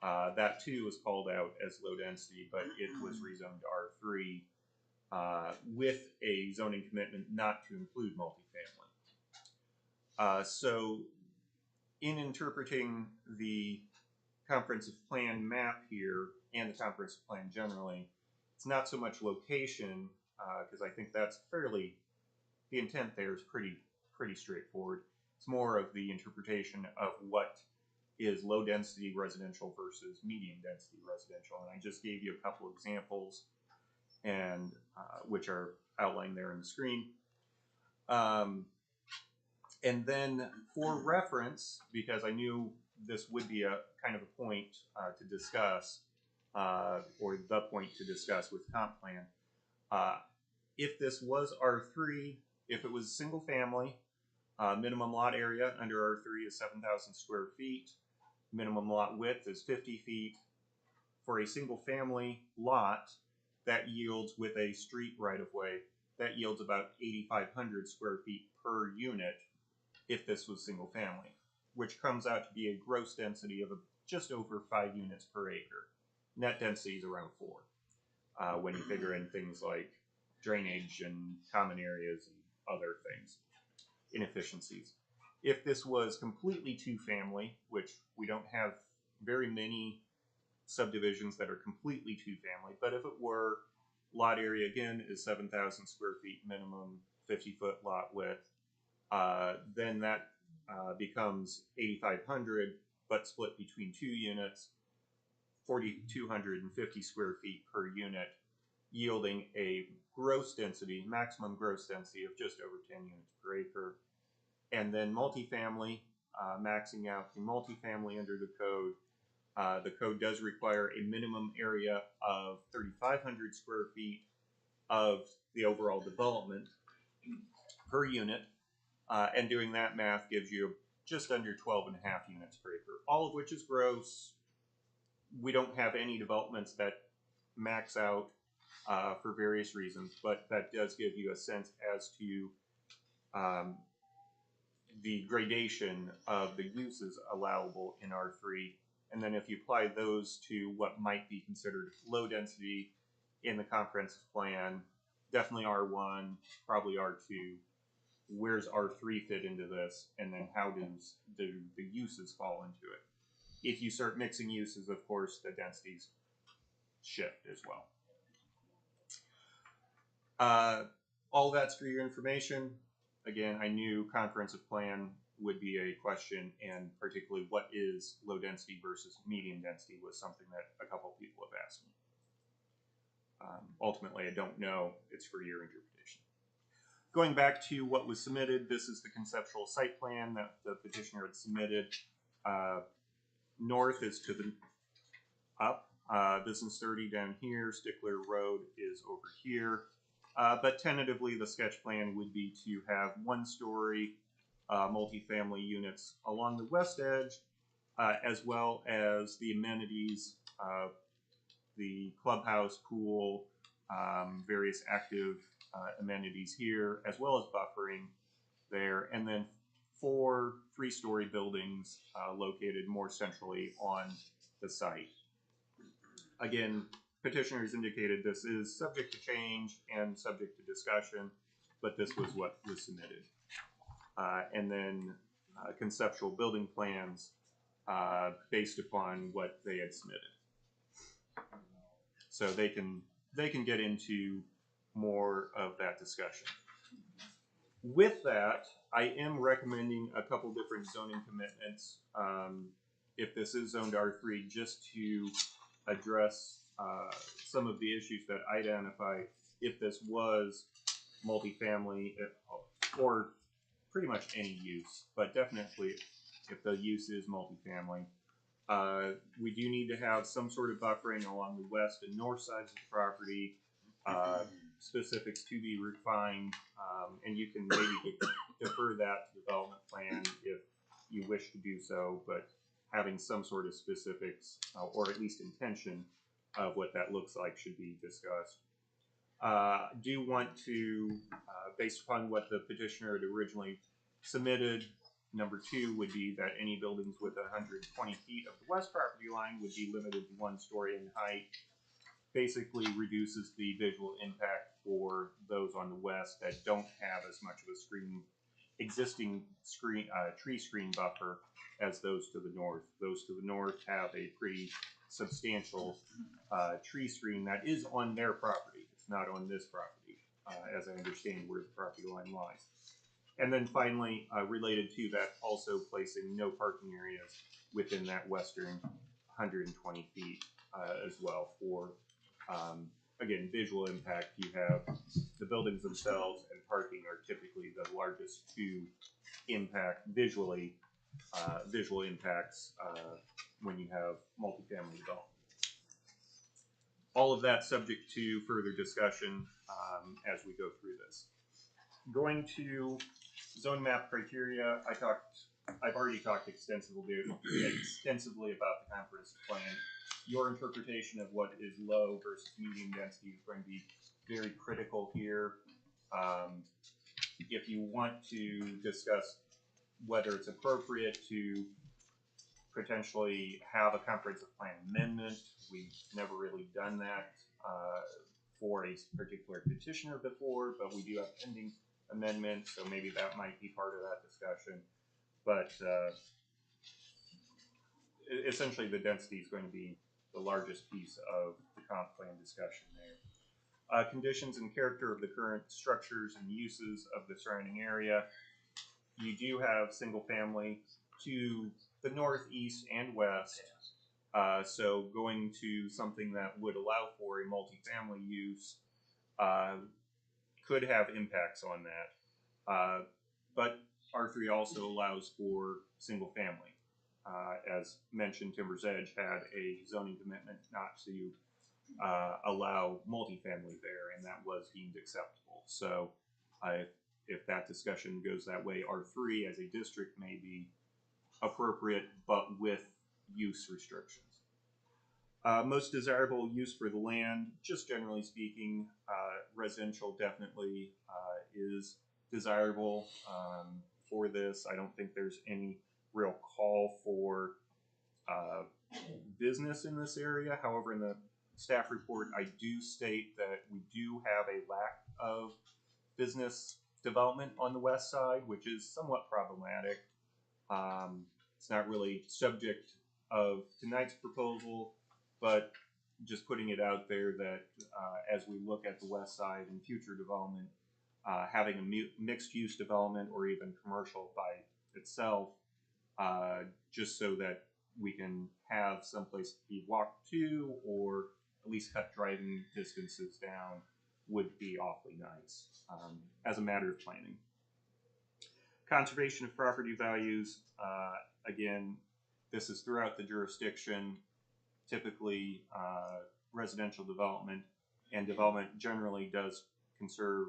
that too was called out as low density, but it was rezoned R3 with a zoning commitment not to include multifamily. So in interpreting the comprehensive plan map here and the comprehensive plan generally, it's not so much location, because I think that's fairly, the intent there is pretty straightforward. It's more of the interpretation of what is low density residential versus medium density residential. And I just gave you a couple examples, and which are outlined there on the screen. And then for reference, because I knew this would be a kind of a point to discuss, or the point to discuss with comp plan, if this was R3, if it was single family, minimum lot area under R3 is 7,000 square feet. Minimum lot width is 50 feet. For a single family lot, that yields with a street right of way, that yields about 8,500 square feet per unit if this was single family, which comes out to be a gross density of just over 5 units per acre. Net density is around 4 when you figure in things like drainage and common areas and other things, inefficiencies. If this was completely two-family, which we don't have very many subdivisions that are completely two-family, but if it were, lot area again is 7,000 square feet minimum, 50-foot lot width, then that becomes 8,500, but split between 2 units, 4,250 square feet per unit, yielding a gross density, maximum gross density of just over 10 units per acre. And then multifamily, maxing out the multifamily under the code. The code does require a minimum area of 3,500 square feet of the overall development per unit. And doing that math gives you just under 12.5 units per acre, all of which is gross. We don't have any developments that max out for various reasons, but that does give you a sense as to the gradation of the uses allowable in R3. And then if you apply those to what might be considered low density in the comprehensive plan, definitely R1, probably R2. Where's R3 fit into this? And then how does the uses fall into it? If you start mixing uses, of course, the densities shift as well. All that's for your information. Again, I knew comprehensive plan would be a question, and particularly what is low density versus medium density was something that a couple of people have asked me. Ultimately, I don't know. It's for your interpretation. Going back to what was submitted, this is the conceptual site plan that the petitioner had submitted. North is to the up, Business 30 down here, Stickler Road is over here. But tentatively, the sketch plan would be to have 1-story multifamily units along the west edge, as well as the amenities, the clubhouse, pool, various active amenities here, as well as buffering there, and then 4 3-story buildings located more centrally on the site. Again, petitioners indicated this is subject to change and subject to discussion, but this was what was submitted. And then conceptual building plans based upon what they had submitted. So they can get into more of that discussion. With that, I am recommending a couple different zoning commitments. If this is zoned R3, just to address some of the issues that I identified if this was multifamily, or pretty much any use, but definitely if the use is multifamily. We do need to have some sort of buffering along the west and north sides of the property. Specifics to be refined, and you can maybe defer that development plan if you wish to do so, but having some sort of specifics, or at least intention of what that looks like should be discussed. Do want to, based upon what the petitioner had originally submitted, number 2 would be that any buildings with 120 feet of the west property line would be limited to 1 story in height. Basically reduces the visual impact for those on the west that don't have as much of a existing tree screen buffer as those to the north. Those to the north have a pretty substantial tree screen that is on their property. It's not on this property, as I understand where the property line lies. And then finally, related to that, also placing no parking areas within that western 120 feet as well for, again, visual impact. You have the buildings themselves and parking are typically the largest 2 visual impacts when you have multifamily development. All of that subject to further discussion as we go through this. Going to zone map criteria, I've already talked extensively about the comprehensive plan. Your interpretation of what is low versus medium density is going to be very critical here. If you want to discuss whether it's appropriate to potentially have a comprehensive plan amendment, we've never really done that for a particular petitioner before, but we do have pending amendments, so maybe that might be part of that discussion. But essentially the density is going to be the largest piece of the comp plan discussion there. Conditions and character of the current structures and uses of the surrounding area. You do have single family to the north, east, and west. So going to something that would allow for a multifamily use could have impacts on that. But R3 also allows for single family. As mentioned, Timber's Edge had a zoning commitment not to allow multifamily there, and that was deemed acceptable. So if that discussion goes that way, R3 as a district may be appropriate, but with use restrictions. Most desirable use for the land, just generally speaking, residential definitely is desirable for this. I don't think there's any real call for business in this area. However, in the staff report, I do state that we do have a lack of business development on the west side, which is somewhat problematic. It's not really subject of tonight's proposal, but just putting it out there that as we look at the west side and future development, having a mixed use development or even commercial by itself, just so that we can have someplace to be walked to or at least cut driving distances down would be awfully nice as a matter of planning. Conservation of property values, again, this is throughout the jurisdiction. Typically, residential development and development generally does conserve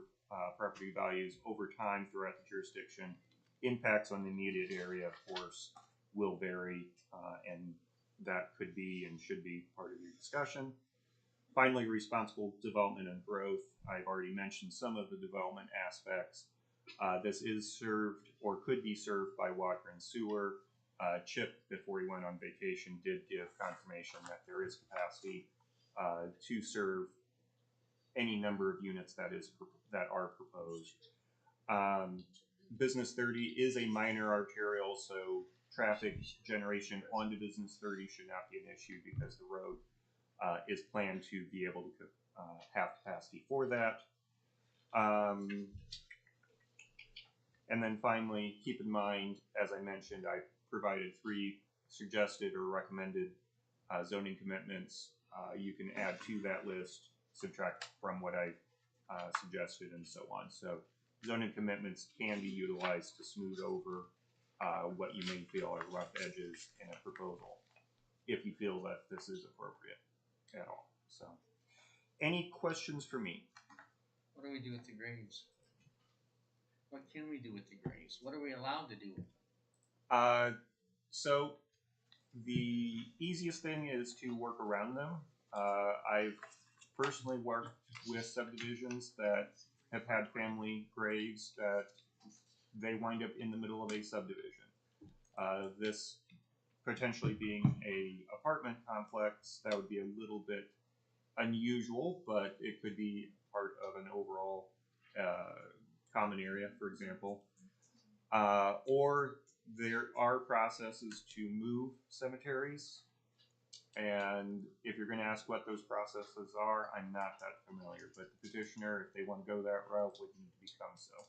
property values over time throughout the jurisdiction. Impacts on the immediate area, of course, will vary, and that could be and should be part of your discussion. Finally, responsible development and growth. I've already mentioned some of the development aspects. This is served or could be served by water and sewer. Chip, before he went on vacation, did give confirmation that there is capacity to serve any number of units that are proposed. Business 30 is a minor arterial, so traffic generation onto Business 30 should not be an issue because the road is planned to be able to have capacity for that. And then finally, keep in mind, as I mentioned, I provided 3 suggested or recommended zoning commitments. You can add to that list, subtract from what I suggested and so on. So zoning commitments can be utilized to smooth over what you may feel are rough edges in a proposal, if you feel that this is appropriate at all. So, any questions for me? What do we do with the graves? What can we do with the graves? What are we allowed to do with them? So the easiest thing is to work around them. I've personally worked with subdivisions that have had family graves that they wind up in the middle of a subdivision. This potentially being a apartment complex, that would be a little bit unusual, but it could be part of an overall common area, for example. Or there are processes to move cemeteries, and if you're going to ask what those processes are, I'm not that familiar, but the petitioner, if they want to go that route, would need to become so.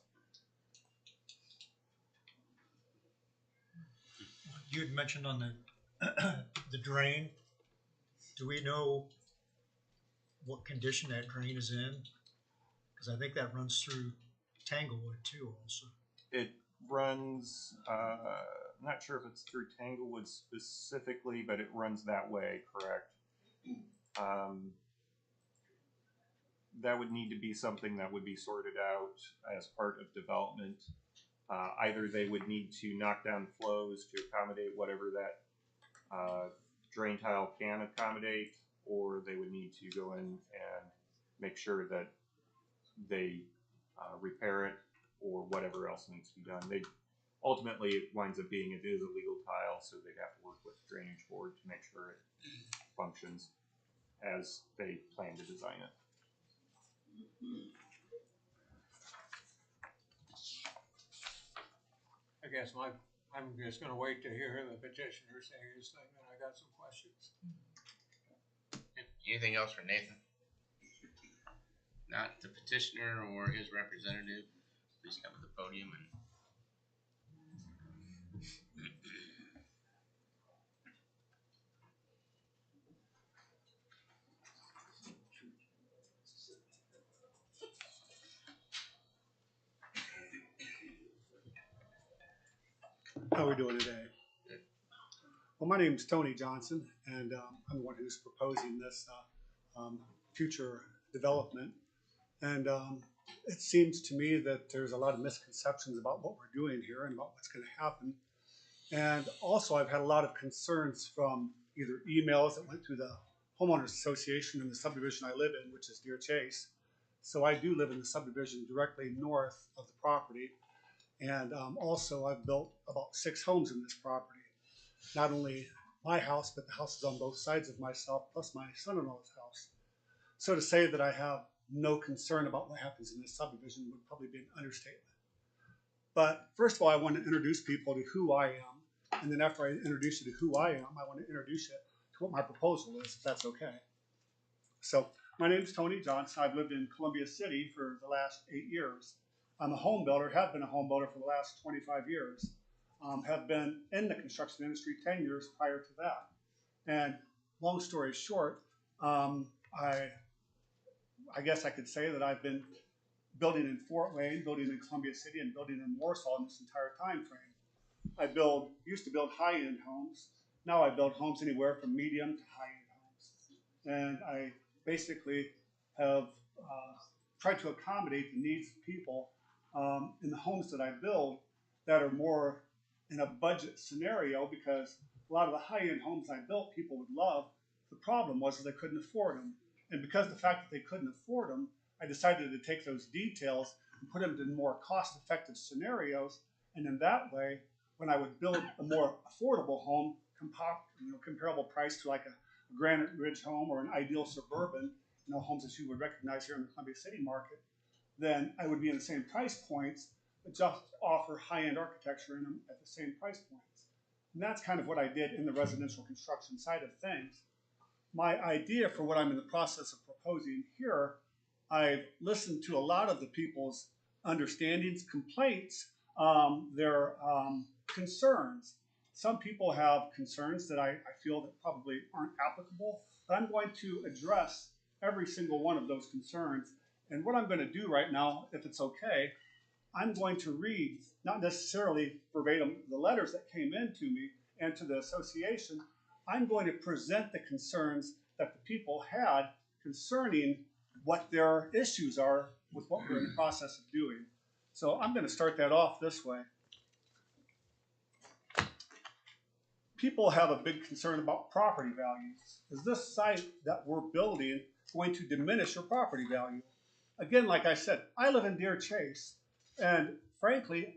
You had mentioned on the the drain. Do we know what condition that drain is in? Because I think that runs through Tanglewood too, also. It runs, I'm not sure if it's through Tanglewood specifically, but it runs that way, correct? That would need to be something that would be sorted out as part of development. Either they would need to knock down flows to accommodate whatever that drain tile can accommodate, or they would need to go in and make sure that they repair it, or whatever else needs to be done. They ultimately, it winds up being it is a legal tile, so they'd have to work with the drainage board to make sure it functions as they plan to design it. I guess I'm just gonna wait to hear the petitioner say his thing, and I got some questions. Anything else for Nathan? Not the petitioner or his representative, please come to the podium and How are we doing today? Well, my name is Tony Johnson, and I'm the one who's proposing this future development. And it seems to me that there's a lot of misconceptions about what we're doing here and about what's going to happen. And also, I've had a lot of concerns from either emails that went through the homeowners association in the subdivision I live in, which is Deer Chase. So I do live in the subdivision directly north of the property. And also, I've built about 6 homes in this property. Not only my house, but the houses on both sides of myself, plus my son-in-law's house. So to say that I have no concern about what happens in this subdivision would probably be an understatement. But first of all, I want to introduce people to who I am. And then after I introduce you to who I am, I want to introduce you to what my proposal is, if that's okay. So my name is Tony Johnson. I've lived in Columbia City for the last 8 years. I'm a home builder, have been a home builder for the last 25 years. Have been in the construction industry 10 years prior to that. And long story short, I guess I could say that I've been building in Fort Wayne, building in Columbia City, and building in Warsaw in this entire time frame. I used to build high-end homes. Now I build homes anywhere from medium to high-end homes. And I basically have tried to accommodate the needs of people in the homes that I build that are more in a budget scenario, because a lot of the high-end homes I built people would love. The problem was that they couldn't afford them. And because of the fact that they couldn't afford them, I decided to take those details and put them in more cost-effective scenarios. And in that way, when I would build a more affordable home, comparable price to like a Granite Ridge home or an ideal suburban, homes that you would recognize here in the Columbia City market, then I would be in the same price points, but just offer high-end architecture in them at the same price points. And that's kind of what I did in the residential construction side of things. My idea for what I'm in the process of proposing here, I've listened to a lot of the people's understandings, complaints, their concerns. Some people have concerns that I feel that probably aren't applicable, but I'm going to address every single one of those concerns And what I'm going to do right now, if it's okay, I'm going to read, not necessarily verbatim, the letters that came in to me and to the association. I'm going to present the concerns that the people had concerning what their issues are with what we're in the process of doing. So I'm going to start that off this way. People have a big concern about property values. Is this site that we're building going to diminish your property value? Again, like I said, I live in Deer Chase, and frankly,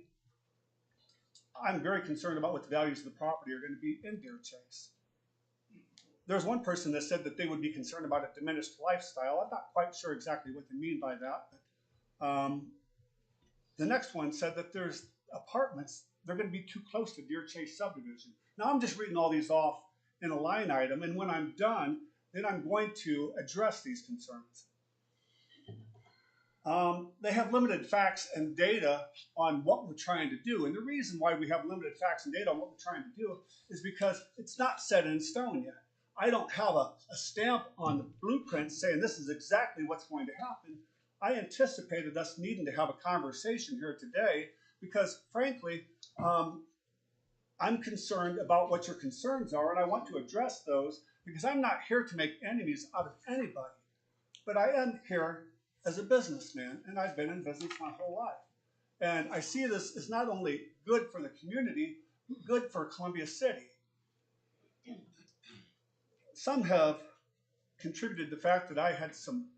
I'm very concerned about what the values of the property are going to be in Deer Chase. There's one person that said that they would be concerned about a diminished lifestyle. I'm not quite sure exactly what they mean by that, but the next one said that there's apartments, they're going to be too close to Deer Chase subdivision. Now I'm just reading all these off in a line item, and when I'm done, then I'm going to address these concerns. They have limited facts and data on what we're trying to do. And the reason why we have limited facts and data on what we're trying to do is because it's not set in stone yet. I don't have a stamp on the blueprint saying this is exactly what's going to happen. I anticipated us needing to have a conversation here today because, frankly, I'm concerned about what your concerns are, and I want to address those because I'm not here to make enemies out of anybody. But I am here as a businessman, and I've been in business my whole life. And I see this as not only good for the community, but good for Columbia City. Some have contributed to the fact that I had some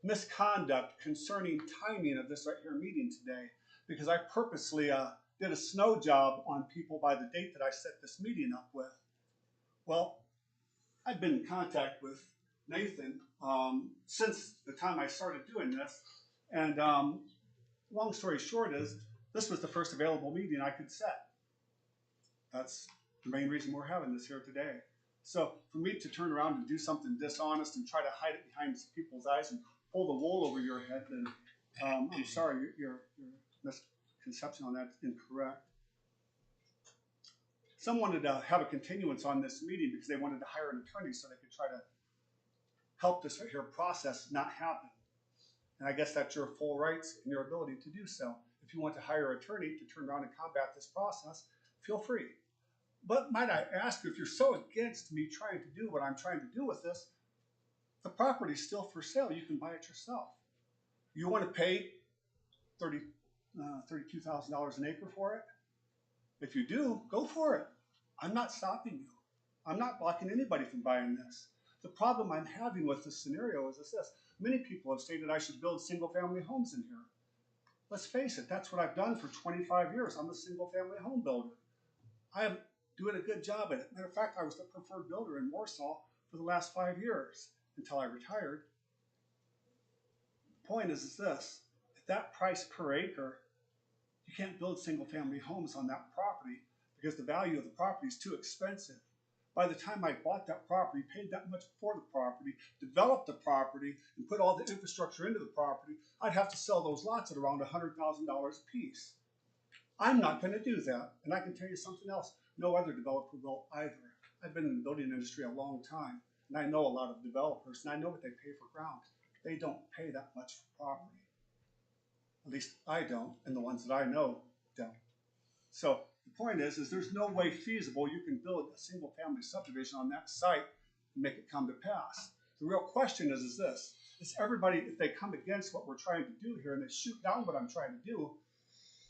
misconduct concerning timing of this right here meeting today, because I purposely did a snow job on people by the date that I set this meeting up with. Well, I've been in contact with Nathan since the time I started doing this, and long story short is this was the first available meeting I could set. That's the main reason we're having this here today. So for me to turn around and do something dishonest and try to hide it behind people's eyes and pull the wool over your head, then I'm sorry, your misconception on that is incorrect. Some wanted to have a continuance on this meeting because they wanted to hire an attorney so they could try to help this right here process not happen. And I guess that's your full rights and your ability to do so. If you want to hire an attorney to turn around and combat this process, feel free. But might I ask you, if you're so against me trying to do what I'm trying to do with this, the property's still for sale. You can buy it yourself. You want to pay $32,000 an acre for it? If you do, go for it. I'm not stopping you. I'm not blocking anybody from buying this. The problem I'm having with this scenario is this. Many people have stated I should build single-family homes in here. Let's face it, that's what I've done for 25 years. I'm a single-family home builder. I am doing a good job at it. Matter of fact, I was the preferred builder in Warsaw for the last 5 years until I retired. The point is this. At that price per acre, you can't build single-family homes on that property because the value of the property is too expensive. By the time I bought that property, paid that much for the property, developed the property, and put all the infrastructure into the property, I'd have to sell those lots at around $100,000 a piece. I'm not going to do that. And I can tell you something else. No other developer will either. I've been in the building industry a long time, and I know a lot of developers, and I know what they pay for ground. They don't pay that much for property. At least I don't, and the ones that I know don't. So the point is there's no way feasible you can build a single-family subdivision on that site and make it come to pass. The real question is this. Is everybody, if they come against what we're trying to do here and they shoot down what I'm trying to do,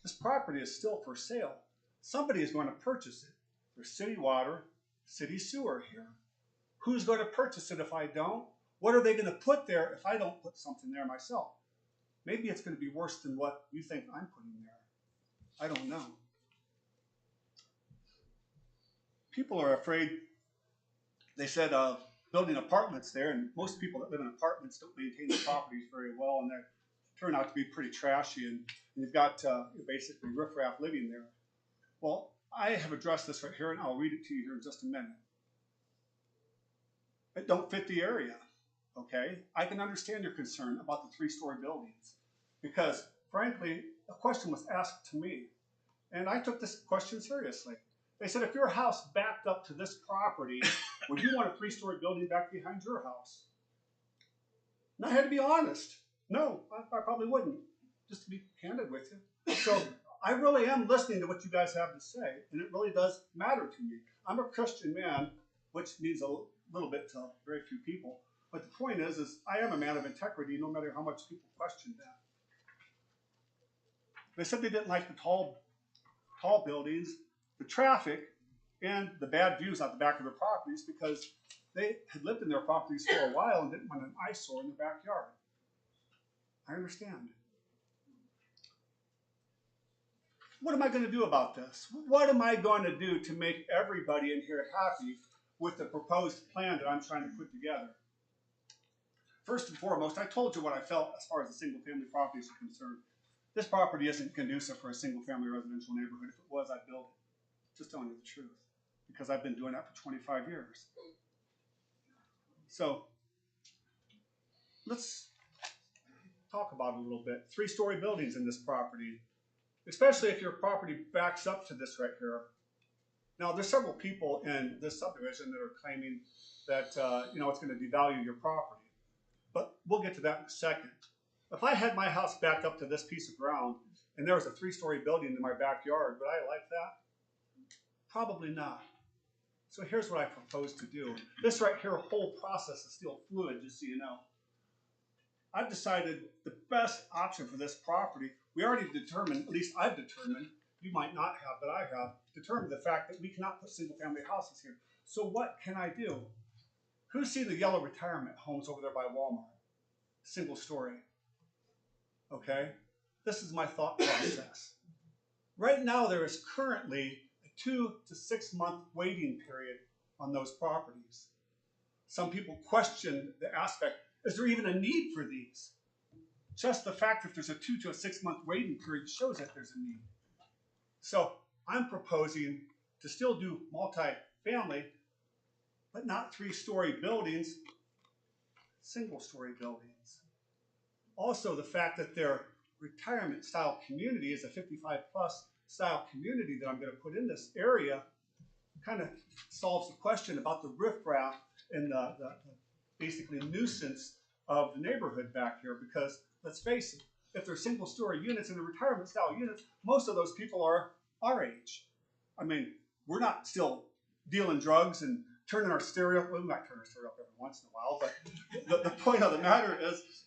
this property is still for sale. Somebody is going to purchase it. There's city water, city sewer here. Who's going to purchase it if I don't? What are they going to put there if I don't put something there myself? Maybe it's going to be worse than what you think I'm putting there. I don't know. People are afraid, they said, building apartments there, and most people that live in apartments don't maintain the properties very well, and they turn out to be pretty trashy, and you've got basically riffraff living there. Well, I have addressed this right here, and I'll read it to you here in just a minute. It don't fit the area, okay? I can understand your concern about the 3-story buildings, because, frankly, a question was asked to me, and I took this question seriously. They said, if your house backed up to this property, would you want a 3-story building back behind your house? And I had to be honest. No, I probably wouldn't, just to be candid with you. So I really am listening to what you guys have to say, and it really does matter to me. I'm a Christian man, which means a little bit to very few people. But the point is I am a man of integrity, no matter how much people question that. They said they didn't like the tall buildings, the traffic, and the bad views out the back of their properties because they had lived in their properties for a while and didn't want an eyesore in their backyard. I understand. What am I going to do about this? What am I going to do to make everybody in here happy with the proposed plan that I'm trying to put together? First and foremost, I told you what I felt as far as the single-family properties are concerned. This property isn't conducive for a single-family residential neighborhood. If it was, I'd build it. Just telling you the truth, because I've been doing that for 25 years. So let's talk about it a little bit. 3-story buildings in this property, especially if your property backs up to this right here. Now, there's several people in this subdivision that are claiming that it's going to devalue your property. But we'll get to that in a second. If I had my house back up to this piece of ground and there was a 3-story building in my backyard, would I like that? Probably not. So here's what I propose to do. This right here whole process is still fluid, just so you know. I've decided the best option for this property, we already determined, at least I've determined, you might not have, but I have, determined the fact that we cannot put single-family houses here. So what can I do? Who's seen the yellow retirement homes over there by Walmart? Single story. Okay? This is my thought process. Right now, there is currently a 2 to 6 month waiting period on those properties. Some people question the aspect, is there even a need for these? Just the fact that there's a 2 to 6 month waiting period shows that there's a need. So I'm proposing to still do multi-family, but not 3-story buildings, single-story buildings. Also, the fact that their retirement style community is a 55-plus style community that I'm going to put in this area kind of solves the question about the riffraff and the basically nuisance of the neighborhood back here, because let's face it, if they're single-story units and they're retirement style units, most of those people are our age. I mean, we're not still dealing drugs and turning our stereo, well, we might turn our stereo up every once in a while, but the point of the matter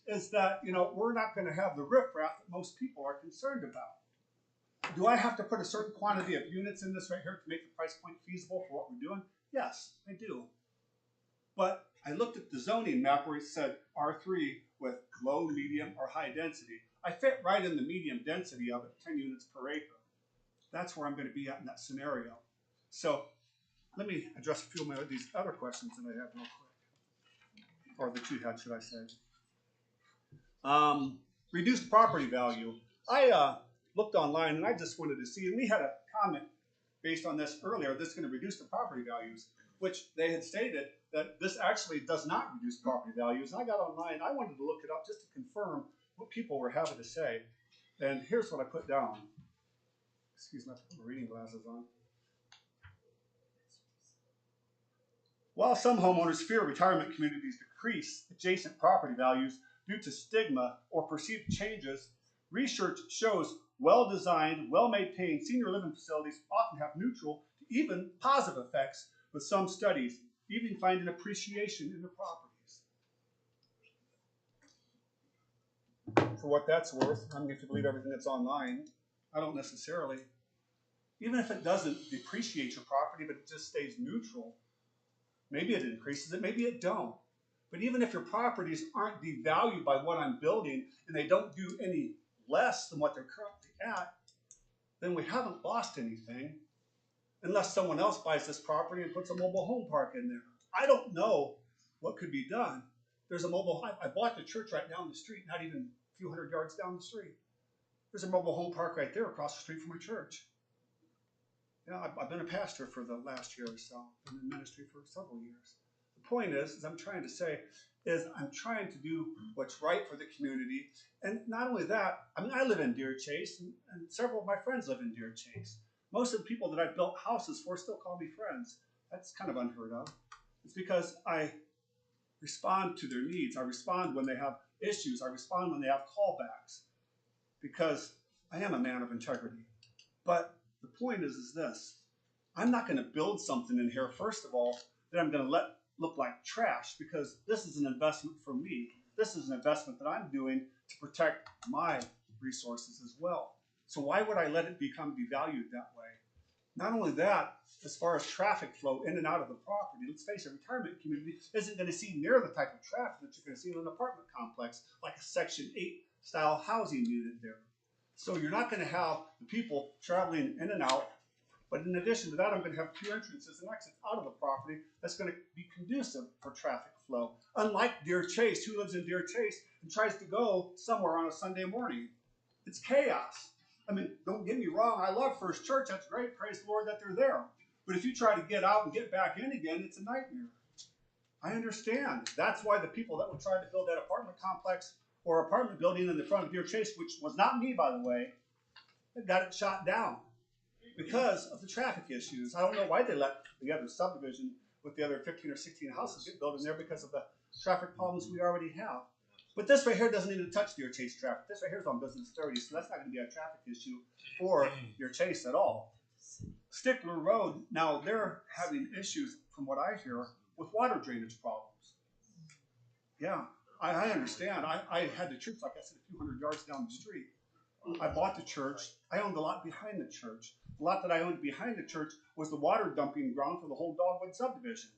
is that, we're not going to have the riffraff that most people are concerned about. Do I have to put a certain quantity of units in this right here to make the price point feasible for what we're doing? Yes, I do. But I looked at the zoning map where it said R3 with low, medium, or high density. I fit right in the medium density of it, 10 units per acre. That's where I'm going to be at in that scenario. So let me address a few of these other questions that I have real quick. Or that you had, should I say. Reduced property value. I looked online and I just wanted to see, and we had a comment based on this earlier, this is going to reduce the property values, which they had stated that this actually does not reduce property values. And I got online, I wanted to look it up just to confirm what people were having to say. And here's what I put down. Excuse me, I put my reading glasses on. While some homeowners fear retirement communities decrease adjacent property values due to stigma or perceived changes, research shows well-designed, well-maintained senior living facilities often have neutral to even positive effects, with some studies even finding appreciation in the properties. For what that's worth, I'm going to believe everything that's online. I don't necessarily. Even if it doesn't depreciate your property, but it just stays neutral, maybe it increases it, maybe it don't. But even if your properties aren't devalued by what I'm building and they don't do any less than what they're currently at, then we haven't lost anything unless someone else buys this property and puts a mobile home park in there. I don't know what could be done. There's a mobile home. I bought the church right down the street, not even a few hundred yards down the street. There's a mobile home park right there across the street from my church. I've been a pastor for the last year or so. I've been in ministry for several years. The point is I'm trying to say, is I'm trying to do what's right for the community. And not only that, I live in Deer Chase, and several of my friends live in Deer Chase. Most of the people that I've built houses for still call me friends. That's kind of unheard of. It's because I respond to their needs. I respond when they have issues. I respond when they have callbacks, because I am a man of integrity. But the point is this: I'm not going to build something in here, first of all, that I'm going to let look like trash, because this is an investment for me. This is an investment that I'm doing to protect my resources as well. So why would I let it become devalued that way? Not only that, as far as traffic flow in and out of the property, let's face it, retirement community isn't going to see near the type of traffic that you're going to see in an apartment complex, like a Section 8 style housing unit there. So you're not going to have the people traveling in and out. But in addition to that, I'm going to have 2 entrances and exits out of the property that's going to be conducive for traffic flow. Unlike Deer Chase, who lives in Deer Chase and tries to go somewhere on a Sunday morning. It's chaos. I mean, don't get me wrong, I love First Church. That's great. Praise the Lord that they're there. But if you try to get out and get back in again, it's a nightmare. I understand. That's why the people that were trying to build that apartment complex or apartment building in the front of Deer Chase, which was not me, by the way, got it shot down because of the traffic issues. I don't know why they let the other subdivision with the other 15 or 16 houses get built in there because of the traffic problems we already have. But this right here doesn't even touch Deer Chase traffic. This right here is on Business 30, so that's not going to be a traffic issue for Deer Chase at all. Stickler Road, now they're having issues, from what I hear, with water drainage problems. Yeah, I understand. I had the church, like I said, a few hundred yards down the street. I bought the church. I owned the lot behind the church. The lot that I owned behind the church was the water dumping ground for the whole Dogwood subdivision.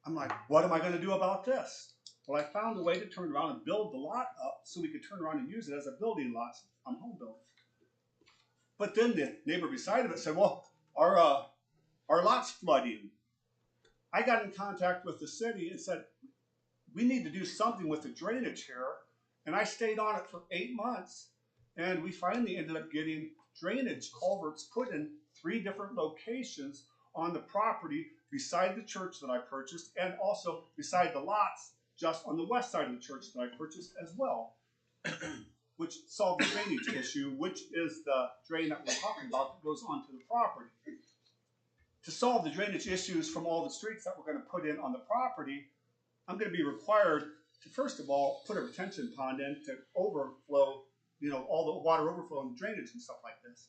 I'm like, what am I going to do about this? Well, I found a way to turn around and build the lot up so we could turn around and use it as a building lot on home building. But then the neighbor beside of it said, well, our lot's flooding. I got in contact with the city and said, we need to do something with the drainage here. And I stayed on it for 8 months. And we finally ended up getting drainage culverts put in 3 different locations on the property beside the church that I purchased, and also beside the lots just on the west side of the church that I purchased as well, which solved the drainage issue, which is the drain that we're talking about that goes onto the property. To solve the drainage issues from all the streets that we're going to put in on the property, I'm going to be required to, first of all, put a retention pond in to overflow, all the water overflow and drainage and stuff like this.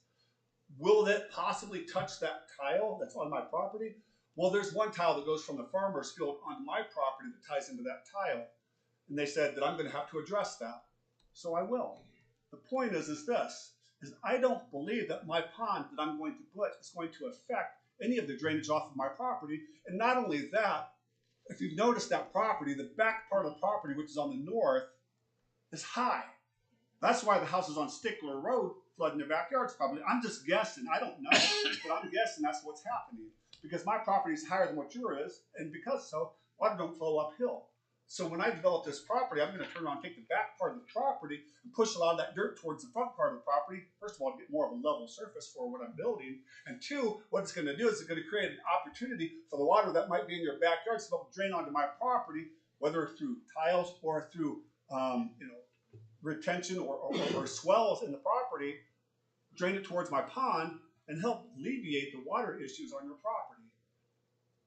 Will that possibly touch that tile that's on my property? Well, there's one tile that goes from the farmer's field onto my property that ties into that tile. And they said that I'm going to have to address that. So I will. The point is this, I don't believe that my pond that I'm going to put is going to affect any of the drainage off of my property. And not only that, if you've noticed that property, the back part of the property, which is on the north, is high. That's why the houses on Stickler Road flood in their backyards probably. I'm just guessing. I don't know. But I'm guessing that's what's happening. Because my property is higher than what yours is. And because so, water don't flow uphill. So when I develop this property, I'm going to turn around and take the back part of the property and push a lot of that dirt towards the front part of the property. First of all, to get more of a level surface for what I'm building. And 2, what it's going to do is it's going to create an opportunity for the water that might be in your backyard to drain onto my property, whether through tiles or through retention or swells in the property, drain it towards my pond and help alleviate the water issues on your property.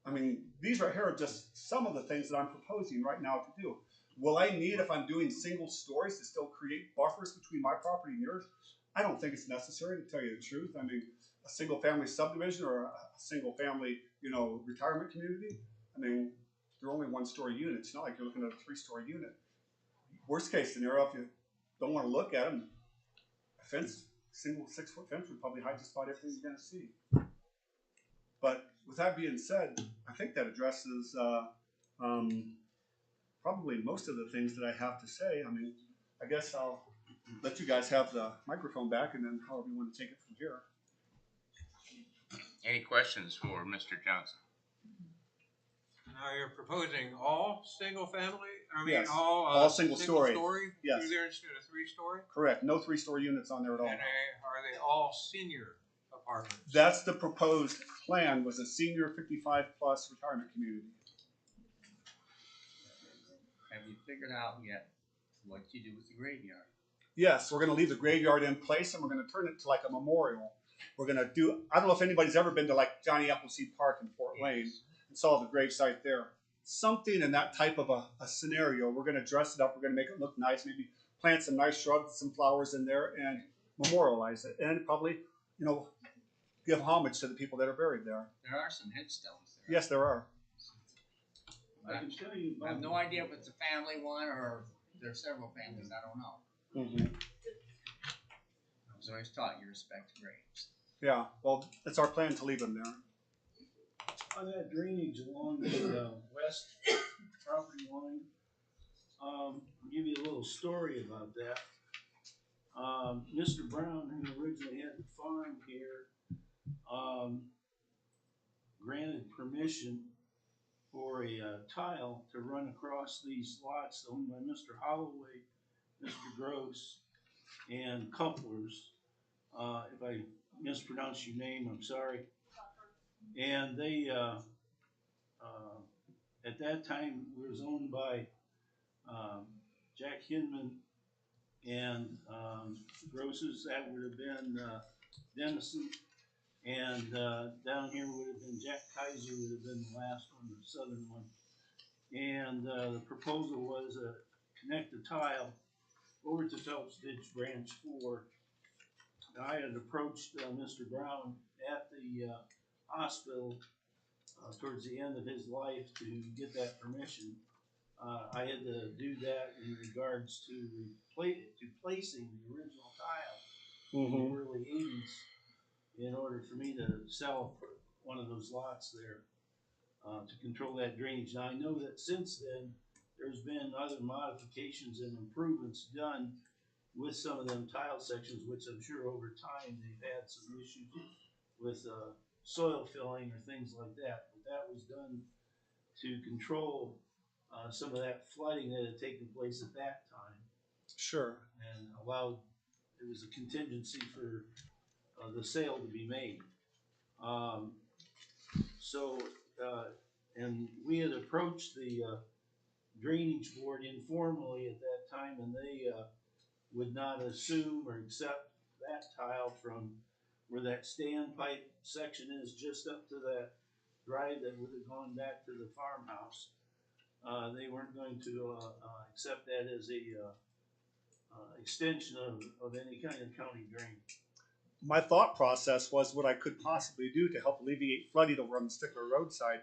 I mean, these right here are just some of the things that I'm proposing right now to do. Will I need, if I'm doing single stories, to still create buffers between my property and yours? I don't think it's necessary, to tell you the truth. I mean, a single family subdivision or a single family, retirement community, I mean, they're only 1-story units. It's not like you're looking at a 3-story unit. Worst case scenario, if you don't want to look at them, a fence, single 6-foot fence would probably hide just about everything you're going to see. But with that being said, I think that addresses probably most of the things that I have to say. I mean, I guess I'll let you guys have the microphone back, and then however you want to take it from here. Any questions for Mr. Johnson? Now you're proposing all single family? I mean, Yes, all single story. Yes. Through there instead of 3-story? Correct. No 3-story units on there at all. And are they all senior apartments? That's the proposed plan, was a senior 55+ retirement community. Have you figured out yet what you do with the graveyard? Yes, we're going to leave the graveyard in place, and we're going to turn it to like a memorial. We're going to do, I don't know if anybody's ever been to like Johnny Appleseed Park in Fort Wayne. and saw the grave site there. Something in that type of a scenario, we're gonna dress it up, we're gonna make it look nice, maybe plant some nice shrubs, some flowers in there, and memorialize it, and probably, you know, give homage to the people that are buried there. There are some headstones there. Yes, there are. I can tell you. I have no idea if it's a family one or there are several families. I don't know. Mm-hmm. I was always taught you respect graves. Yeah, well, it's our plan to leave them there. On that drainage along the west property line, I'll give you a little story about that. Mr. Brown, who originally had the farm here, granted permission for a tile to run across these lots owned by Mr. Holloway, Mr. Gross, and Couplers. If I mispronounce your name, I'm sorry. And they, at that time, it was owned by Jack Hinman and Grosses. That would have been Dennison. And down here would have been Jack Kaiser, would have been the last one, the southern one. And the proposal was connect the tile over to Phelps Ditch Branch 4. I had approached Mr. Brown at the hospital towards the end of his life to get that permission. I had to do that in regards to placing the original tile in the early 80s in order for me to sell one of those lots there to control that drainage. Now I know that since then there's been other modifications and improvements done with some of them tile sections, which I'm sure over time they've had some issues with soil filling or things like that. But that was done to control some of that flooding that had taken place at that time. Sure. And allowed, it was a contingency for the sale to be made. And we had approached the drainage board informally at that time, and they would not assume or accept that tile from where that standpipe section is, just up to that drive that would have gone back to the farmhouse. They weren't going to accept that as a extension of any kind of county drain. My thought process was what I could possibly do to help alleviate flooding over on the Stickler roadside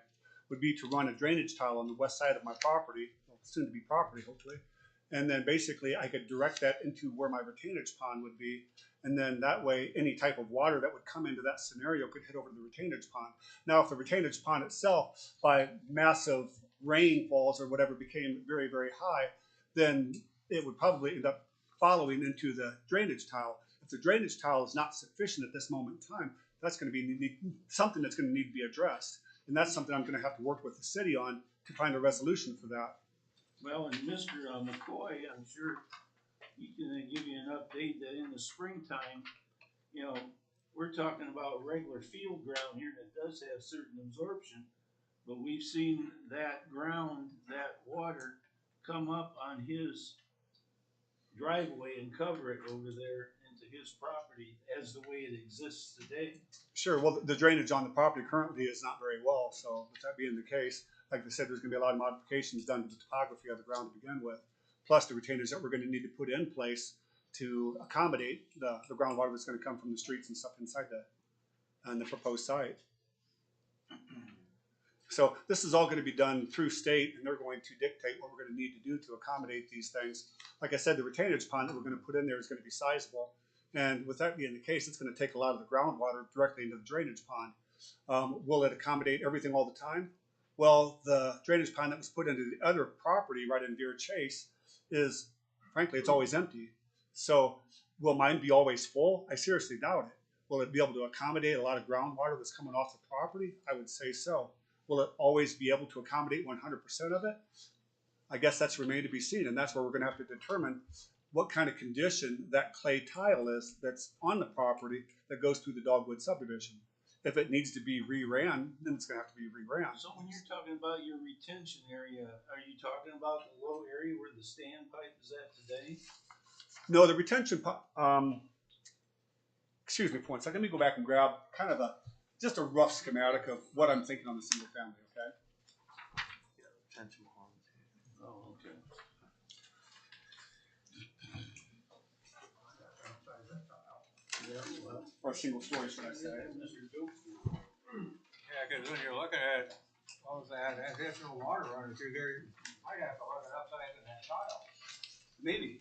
would be to run a drainage tile on the west side of my property, well, soon to be property hopefully, and then basically I could direct that into where my retainage pond would be, and then that way any type of water that would come into that scenario could hit over the retainage pond. Now if the retainage pond itself by massive rainfalls or whatever became very, very high, then it would probably end up following into the drainage tile. If the drainage tile is not sufficient at this moment in time, that's going to be something that's going to need to be addressed. And that's something I'm going to have to work with the city on to find a resolution for that. Well, and Mr. McCoy, I'm sure he can give you an update that in the springtime, you know, we're talking about regular field ground here that does have certain absorption, but we've seen that ground, that water come up on his driveway and cover it over there into his property as the way it exists today. Sure. Well, the drainage on the property currently is not very well. So with that being the case, like I said, there's going to be a lot of modifications done to the topography of the ground to begin with, plus the retainers that we're going to need to put in place to accommodate the groundwater that's going to come from the streets and stuff inside the proposed site. So this is all going to be done through state, and they're going to dictate what we're going to need to do to accommodate these things. Like I said, the retainage pond that we're going to put in there is going to be sizable. And with that being the case, it's going to take a lot of the groundwater directly into the drainage pond. Will it accommodate everything all the time? Well, the drainage pond that was put into the other property right in Deer Chase is, frankly, it's always empty. So will mine be always full? I seriously doubt it. Will it be able to accommodate a lot of groundwater that's coming off the property? I would say so. Will it always be able to accommodate 100% of it? I guess that's remained to be seen, and that's where we're going to have to determine what kind of condition that clay tile is that's on the property that goes through the Dogwood subdivision. If it needs to be re-ran, then it's going to have to be re-ran. So when you're talking about your retention area, are you talking about the low area where the standpipe is at today? No, the retention pipe, excuse me for one second. Let me go back and grab kind of just a rough schematic of what I'm thinking on the single family, okay? Oh, okay. Or single story, should I say? Yeah, cause when you're looking at all of that additional water running through there, you might have to look at upside in that tile. Maybe.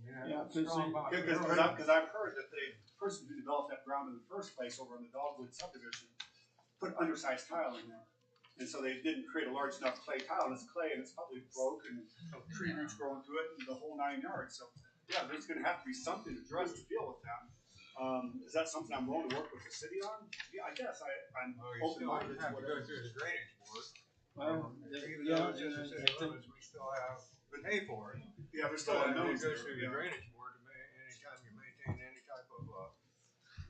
Yeah, Because I've heard that the person who developed that ground in the first place over in the Dogwood subdivision put undersized tile in there. And so they didn't create a large enough clay tile, and it's clay and it's probably broke and tree roots growing through it and the whole 9 yards. So yeah, there's gonna have to be something addressed to deal with that. Is that something I'm willing to work with the city on? Yeah, I guess I'm open-minded to have to go whatever. through the drainage board. Well, Even yeah, though it's just a city limits, we still have to pay for it. Yeah, there's still But unknowns it goes there, through yeah. the drainage board to anytime you maintain any type of,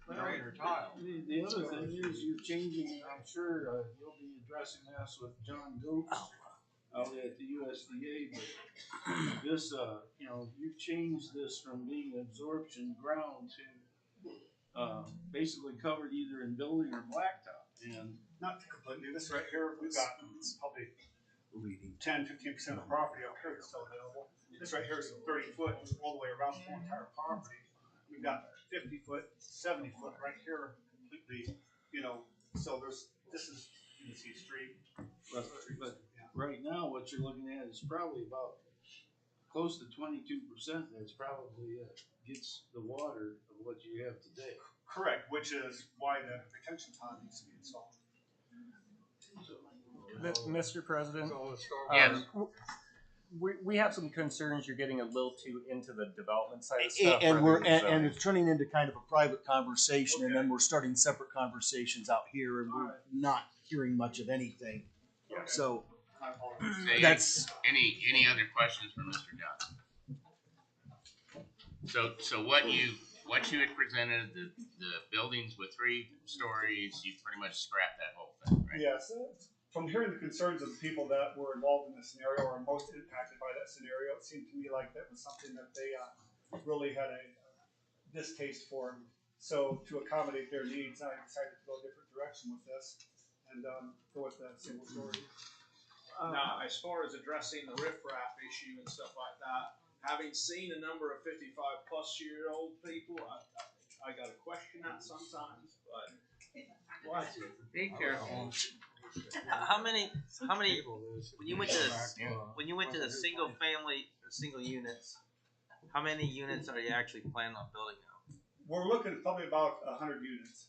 drain or tile. The other thing is you're changing, I'm sure you'll be addressing this with John Goats out at the USDA, but this, you've changed this from being absorption ground to basically covered either in building or blacktop. And Not completely. This right here, we've got probably 10-15% of the property up here that's still available. This right here is 30 foot all the way around the whole entire property. We've got 50 foot, 70 foot right here completely, so this is, you can see street. but right now, what you're looking at is probably about close to 22%. That's probably gets the water of what you have today. Correct, which is why the retention pond needs to be installed. Mr. President, Yes. we have some concerns you're getting a little too into the development side of stuff. And it's turning into kind of a private conversation, and then we're starting separate conversations out here, and we're not hearing much of anything. So that's Any other questions for Mr. Johnson? So what you had presented, the buildings with 3 stories, you pretty much scrapped that whole thing, right? Yes, from hearing the concerns of the people that were involved in the scenario or most impacted by that scenario, it seemed to me like that was something that they really had a distaste for. So to accommodate their needs, I decided to go a different direction with this and go with the single story. Now, as far as addressing the riffraff issue and stuff like that, having seen a number of 55-plus-year-old people, I got to question that sometimes. But Be careful. How many, when you went to the single family, the single units, how many units are you actually planning on building now? We're looking at probably about 100 units.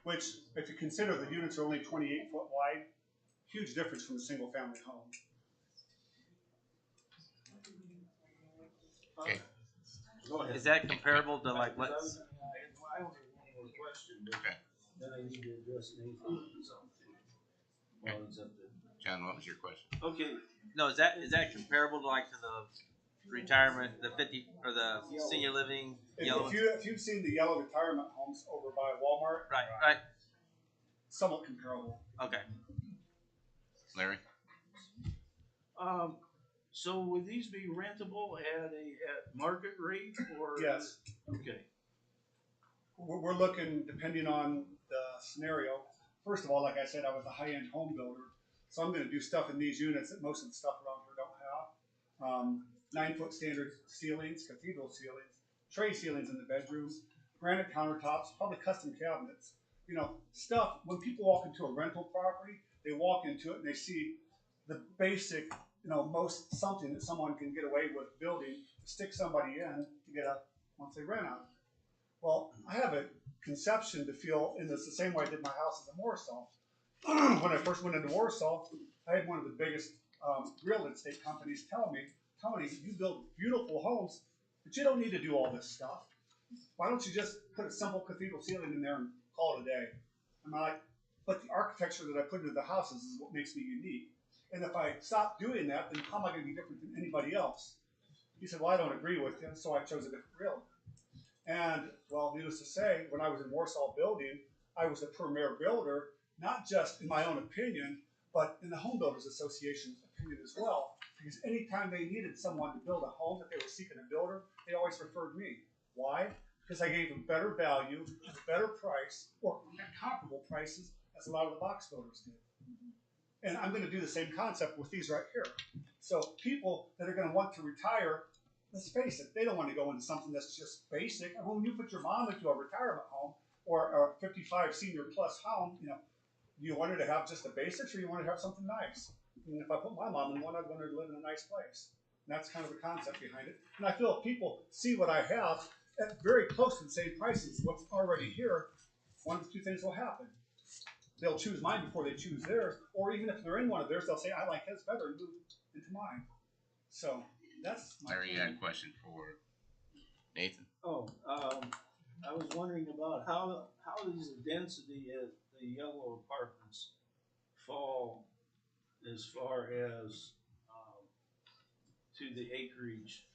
Which, if you consider the units are only 28 foot wide, huge difference from a single family home. Okay. Is that comparable to like what? I only have one more question, but then I need to address Nathan. While he's up there. John, what was your question? Okay. No, is that comparable to like to the retirement, the 50 or the senior living yellow? If you've seen the yellow retirement homes over by Walmart, right, somewhat comparable. Okay. Larry? So would these be rentable at market rate or? Yes. Okay. We're looking, depending on the scenario. First of all, like I said, I was a high-end home builder, so I'm going to do stuff in these units that most of the stuff around here don't have. 9-foot standard ceilings, cathedral ceilings, tray ceilings in the bedrooms, granite countertops, probably custom cabinets. Stuff, when people walk into a rental property, they walk into it and they see the basic, most something that someone can get away with building to stick somebody in to get a monthly rent out of it. Well, I have a conception to feel in this the same way I did my house in Warsaw. When I first went into Warsaw, I had one of the biggest real estate companies tell me, Tony, you build beautiful homes, but you don't need to do all this stuff. Why don't you just put a simple cathedral ceiling in there and call it a day? And I'm like, but the architecture that I put into the houses is what makes me unique. And if I stop doing that, then how am I going to be different than anybody else? He said, well, I don't agree with you, so I chose a different realtor. And, well, needless to say, when I was in Warsaw building, I was the premier builder, not just in my own opinion, but in the Home Builders Association's opinion as well. Because anytime they needed someone to build a home that they were seeking a builder, they always referred me. Why? because I gave them better value, a better price, or comparable prices as a lot of the box builders did. And I'm going to do the same concept with these right here. So people that are going to want to retire, let's face it, they don't want to go into something that's just basic. And when you put your mom into a retirement home or a 55 senior plus home, you know, do you want her to have just the basics or you want her to have something nice? And if I put my mom in one, I'd want her to live in a nice place. And that's kind of the concept behind it. And I feel if people see what I have at very close to the same prices as what's already here, one of the two things will happen. They'll choose mine before they choose theirs, or even if they're in one of theirs, they'll say, I like his better and move into mine. So that's my Larry, you had a question for Nathan. Oh, I was wondering about how does the density at the yellow apartments fall as far as to the acreage?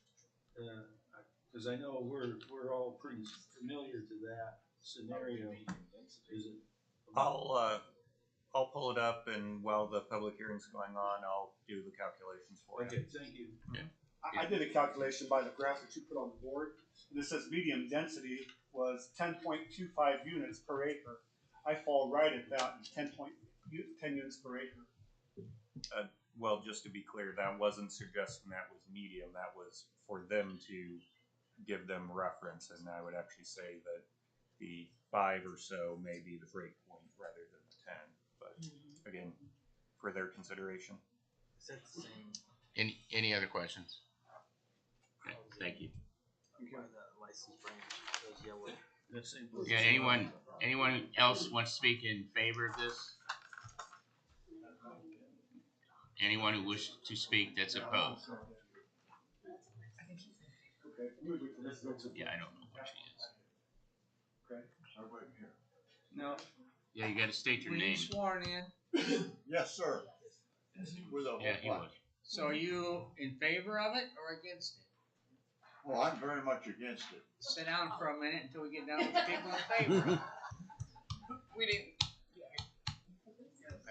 Because I know we're all pretty familiar to that scenario. Is it? I'll pull it up, and while the public hearing's going on, I'll do the calculations for you. Okay, thank you. Yeah. I did a calculation by the graph that you put on the board, and it says medium density was 10.25 units per acre. I fall right at that, 10 units per acre. Well, just to be clear, that wasn't suggesting that was medium. That was for them to give them reference, and I would actually say that the 5 or so may be the break point rather than the 10. But again, for their consideration. Is that the same? Any other questions? Okay, thank you. Why the license branch goes yellow? Yeah, anyone else want to speak in favor of this? Anyone who wishes to speak that's opposed? Yeah, I don't know what she is. No. Yeah, you gotta state your Were name. you sworn in? Yes, sir. Yeah, he was. So are you in favor of it or against it? Well, I'm very much against it. Sit down for a minute until we get down to the people in favor of it. We didn't.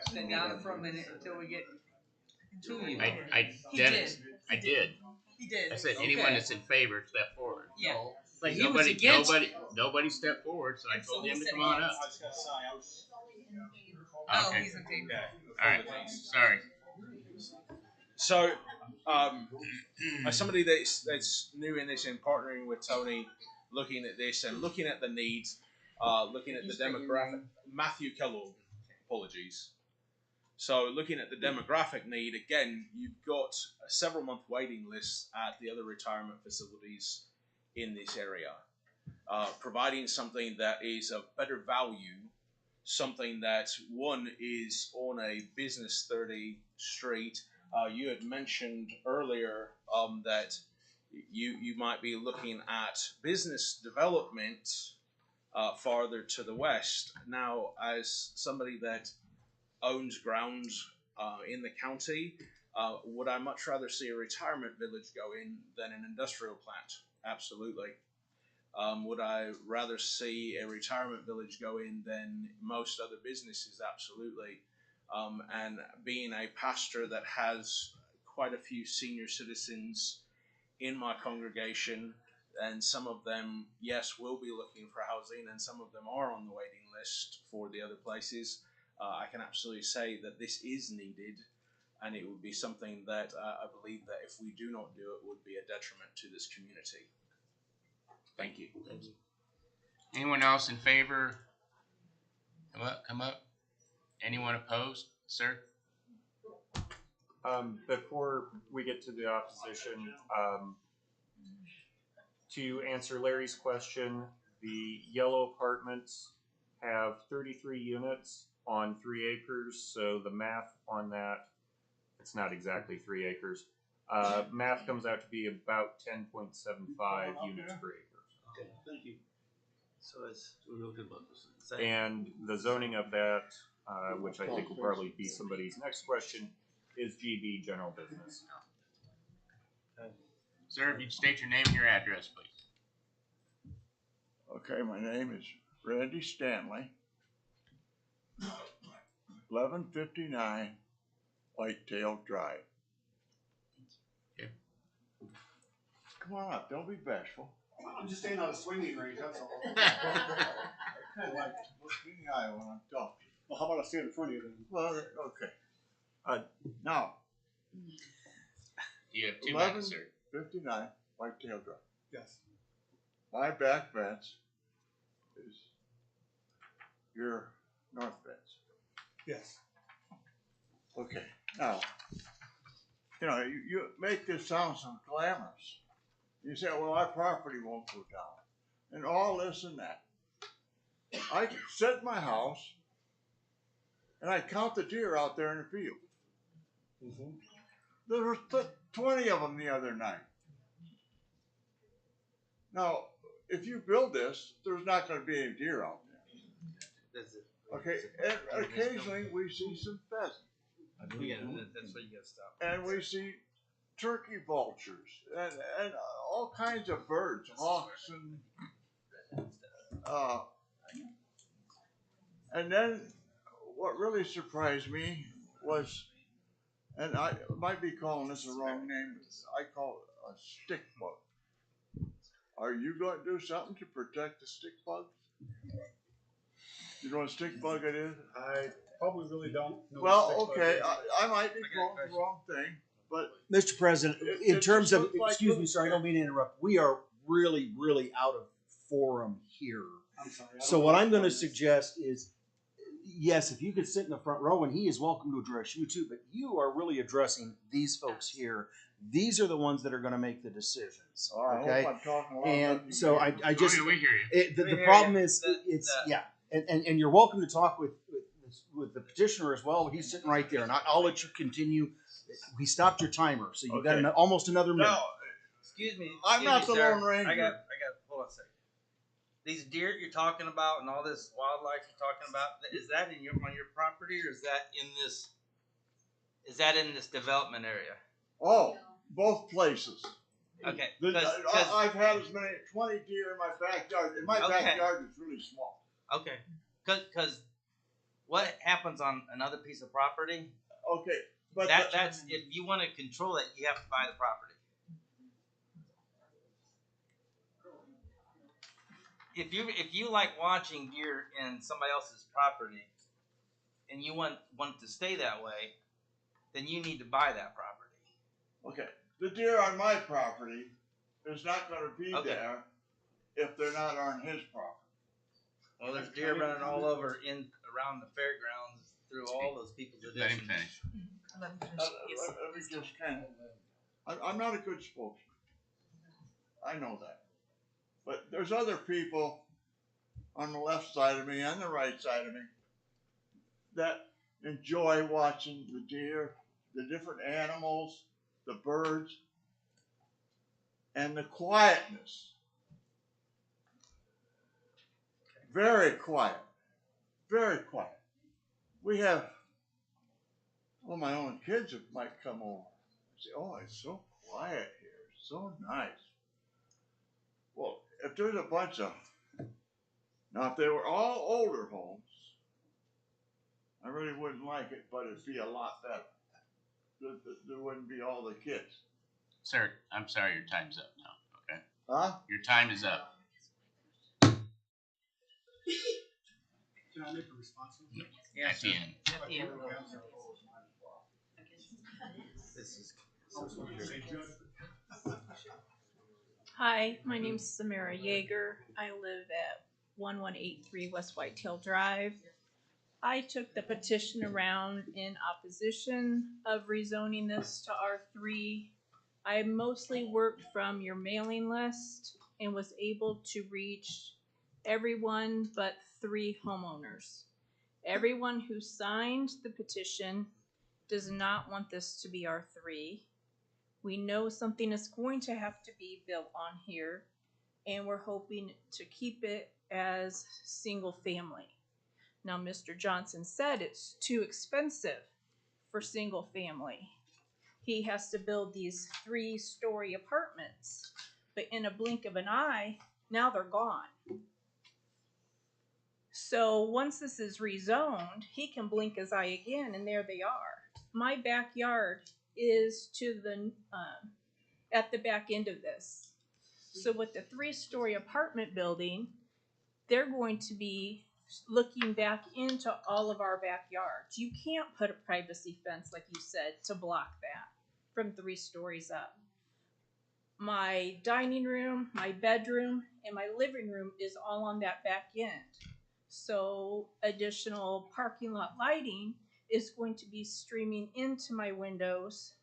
Sit down for a minute until we get to you. Dennis, I did. He did. I said anyone that's in favor, step forward. Yeah. But he was against nobody stepped forward, so I And so told he him to said come on yes. up. I was gonna say, I was. Oh, Okay. he's in favor. All right. Sorry. So, as somebody that's new in this and partnering with Tony, looking at this and looking at the needs, looking at the demographic, Matthew Kellogg, apologies. So, looking at the demographic need, again, you've got a several month waiting list at the other retirement facilities in this area. Providing something that is of better value, something that one is on a business 30 street. You had mentioned earlier that you might be looking at business development farther to the west. Now, as somebody that owns grounds in the county, would I much rather see a retirement village go in than an industrial plant? Absolutely. Would I rather see a retirement village go in than most other businesses? Absolutely. And being a pastor that has quite a few senior citizens in my congregation, and some of them, yes, will be looking for housing, and some of them are on the waiting list for the other places, I can absolutely say that this is needed, and it would be something that I believe that if we do not do it, would be a detriment to this community. Thank you. Thank you. Anyone else in favor? Come up. Anyone opposed, sir? Before we get to the opposition, to answer Larry's question, the yellow apartments have 33 units on 3 acres, so the math on that, it's not exactly 3 acres. Math comes out to be about 10.75 units per acre. Okay, thank you. So we're looking about this. And the zoning of that, which I think will probably be somebody's next question, is GB general business. Sir, if you'd state your name and your address, please. Okay, my name is Randy Stanley, 1159 Whitetail Drive. Okay. Come on up, don't be bashful. I'm just staying on a swinging range, that's all. I kind of like looking in the eye when I'm talking. Well, how about I stand in front of you then? Well, okay. Now, You have 2 minutes, sir. 1159 Whitetail Drive. Yes. My back fence is your north fence. Yes. Okay. Now, you make this sound so glamorous. You say, well, our property won't go down. And all this and that. I sit in my house and I count the deer out there in the field. Mm-hmm. There were 20 of them the other night. Now, if you build this, there's not going to be any deer out there. Okay, and occasionally we see some pheasant. That's where you gotta stop. And we see turkey vultures and all kinds of birds, hawks and then what really surprised me was, and I might be calling this a wrong name, I call it a stick bug. Are you going to do something to protect the stick bugs? You know what a stick bug it is? I probably really don't know. Well, okay, I might be calling the wrong thing, but Mr. President, in it terms just of, looks like excuse me, sir, I don't mean to interrupt. We are really, really out of forum here. I'm sorry. So what I'm going to suggest is, yes, if you could sit in the front row, and he is welcome to address you too, but you are really addressing these folks here. These are the ones that are going to make the decisions. Okay. I hope I'm talking loud And enough. so I just, we hear you. the problem is, yeah, and you're welcome to talk with the petitioner as well. He's sitting right there, and I'll let you continue. We stopped your timer, so you got almost another minute. No, Excuse me. I'm not the sir. Lone Ranger. I got, hold on a second. These deer you're talking about and all this wildlife you're talking about, is that on your property or is that in this development area? Oh, both places. Okay. I've had as many 20 deer in my backyard. And my backyard is really small. Okay. Because what happens on another piece of property? Okay, but that's if you want to control it, you have to buy the property. If you like watching deer in somebody else's property, and you want to stay that way, then you need to buy that property. Okay, the deer on my property is not going to be there if they're not on his property. Well, there's deer running all over around the fairgrounds through all those people's Let him additions. finish. Let me just kind of. I'm not a good spokesman. I know that. But there's other people on the left side of me and the right side of me that enjoy watching the deer, the different animals, the birds, and the quietness. Very quiet. Very quiet. We have, well, my own kids might come over and say, oh, it's so quiet here. It's so nice. Well, if there's a bunch of, now if they were all older homes, I really wouldn't like it, but it'd be a lot better. There wouldn't be all the kids. Sir, I'm sorry, your time's up now, okay? Huh? Your time is up. Can I make a response? At the end. At the end. Hi, my name's Samara Yeager. I live at 1183 West Whitetail Drive. I took the petition around in opposition of rezoning this to R3. I mostly worked from your mailing list and was able to reach everyone but 3 homeowners. Everyone who signed the petition does not want this to be R3. We know something is going to have to be built on here, and we're hoping to keep it as single family. Now, Mr. Johnson said it's too expensive for single family. He has to build these 3-story apartments, but in a blink of an eye, now they're gone. So once this is rezoned, he can blink his eye again, and there they are. My backyard is to the at the back end of this. So with the 3-story apartment building, they're going to be looking back into all of our backyards. You can't put a privacy fence, like you said, to block that from 3 stories up. My dining room, my bedroom, and my living room is all on that back end. So additional parking lot lighting is going to be streaming into my windows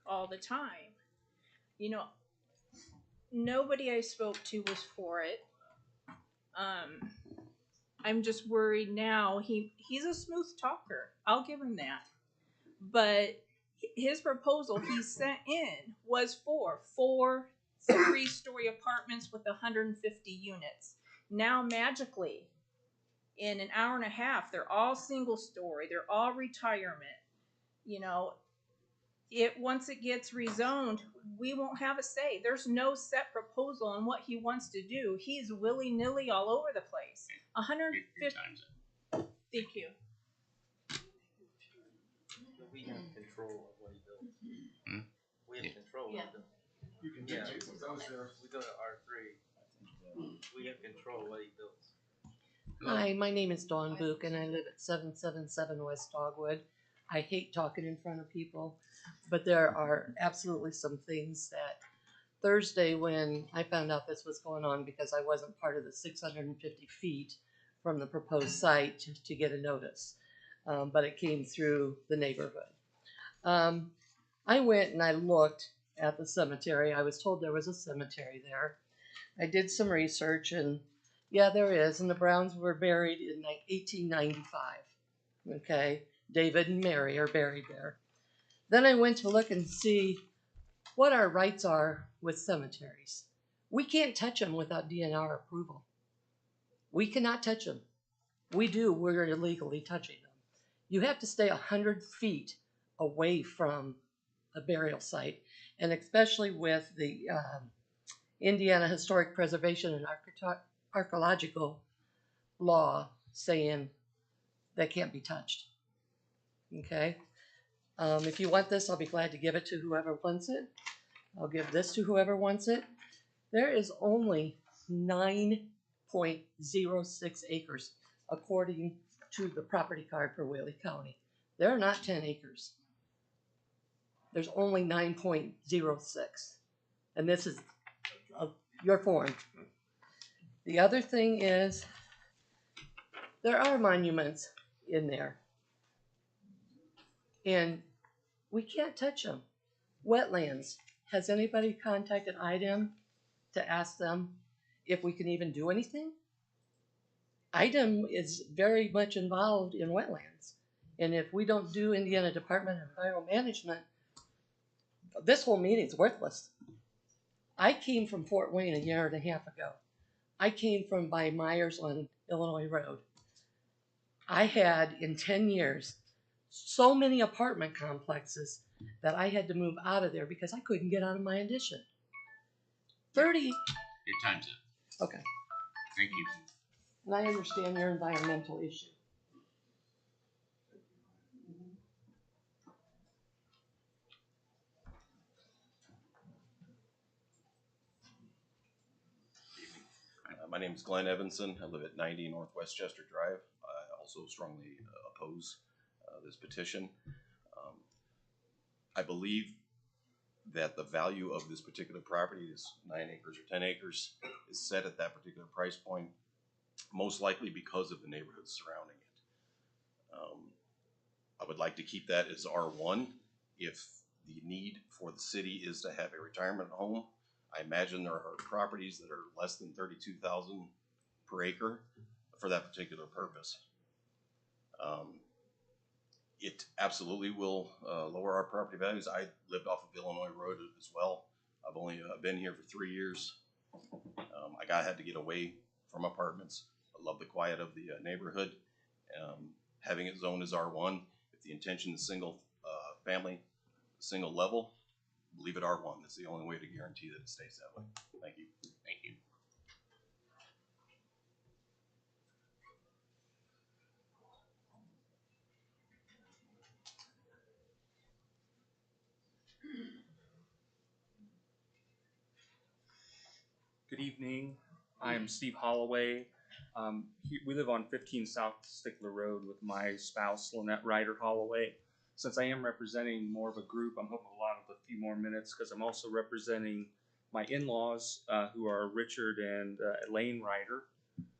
all the time. You know, nobody I spoke to was for it. I'm just worried now. He's a smooth talker. I'll give him that. But his proposal he sent in was for 4 3-story apartments with 150 units. Now magically, in an hour and a half, they're all single story. They're all retirement. You know, once it gets rezoned, we won't have a say. There's no set proposal on what he wants to do. He's willy-nilly all over the place. 150. Thank you. We have control of what he builds. We have control of what he builds. You can Yeah, dictate what goes there. we go to R3. We have control of what he builds. Hi, my name is Dawn Book, and I live at 777 West Dogwood. I hate talking in front of people, but there are absolutely some things that Thursday, when I found out this was going on, because I wasn't part of the 650 feet from the proposed site to get a notice, but it came through the neighborhood. I went and I looked at the cemetery. I was told there was a cemetery there. I did some research, and yeah, there is, and the Browns were buried in like 1895. Okay, David and Mary are buried there. Then I went to look and see what our rights are with cemeteries. We can't touch them without DNR approval. We cannot touch them. We're illegally touching them. You have to stay 100 feet away from a burial site, and especially with the Indiana Historic Preservation and Archaeological law saying that can't be touched. Okay? If you want this, I'll be glad to give it to whoever wants it. I'll give this to whoever wants it. There is only 9.06 acres according to the property card for Whaley County. There are not 10 acres. There's only 9.06. And this is your form. The other thing is, there are monuments in there. And we can't touch them. Wetlands. Has anybody contacted IDEM to ask them if we can even do anything? IDEM is very much involved in wetlands. And if we don't do Indiana Department of Environmental Management, this whole meeting's worthless. I came from Fort Wayne a year and a half ago. I came from by Myers on Illinois Road. I had, in 10 years, so many apartment complexes that I had to move out of there because I couldn't get out of my addition. 30. Your time's up. Okay. Thank you. And I understand your environmental issue. My name is Glenn Evanson. I live at 90 Northwest Chester Drive. I also strongly oppose this petition. I believe that the value of this particular property, this 9 acres or 10 acres, is set at that particular price point, most likely because of the neighborhood surrounding it. I would like to keep that as R1. If the need for the city is to have a retirement home, I imagine there are properties that are less than $32,000 per acre for that particular purpose. It absolutely will lower our property values. I lived off of Illinois Road as well. I've only been here for 3 years. I had to get away from apartments. I love the quiet of the neighborhood. Having it zoned as R1, if the intention is single family, single level, leave it R1. That's the only way to guarantee that it stays that way. Thank you. Thank you. Good evening. I am Steve Holloway. We live on 15 South Stickler Road with my spouse, Lynette Ryder Holloway. Since I am representing more of a group, I'm hoping a lot of a few more minutes because I'm also representing my in-laws who are Richard and Elaine Ryder,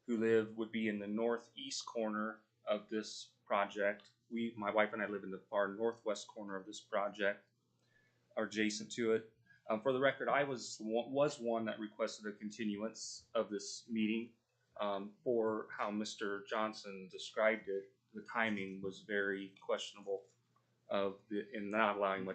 who would be in the northeast corner of this project. My wife and I live in the far northwest corner of this project, or adjacent to it. For the record, I was one that requested a continuance of this meeting for how Mr. Johnson described it. The timing was very questionable in not allowing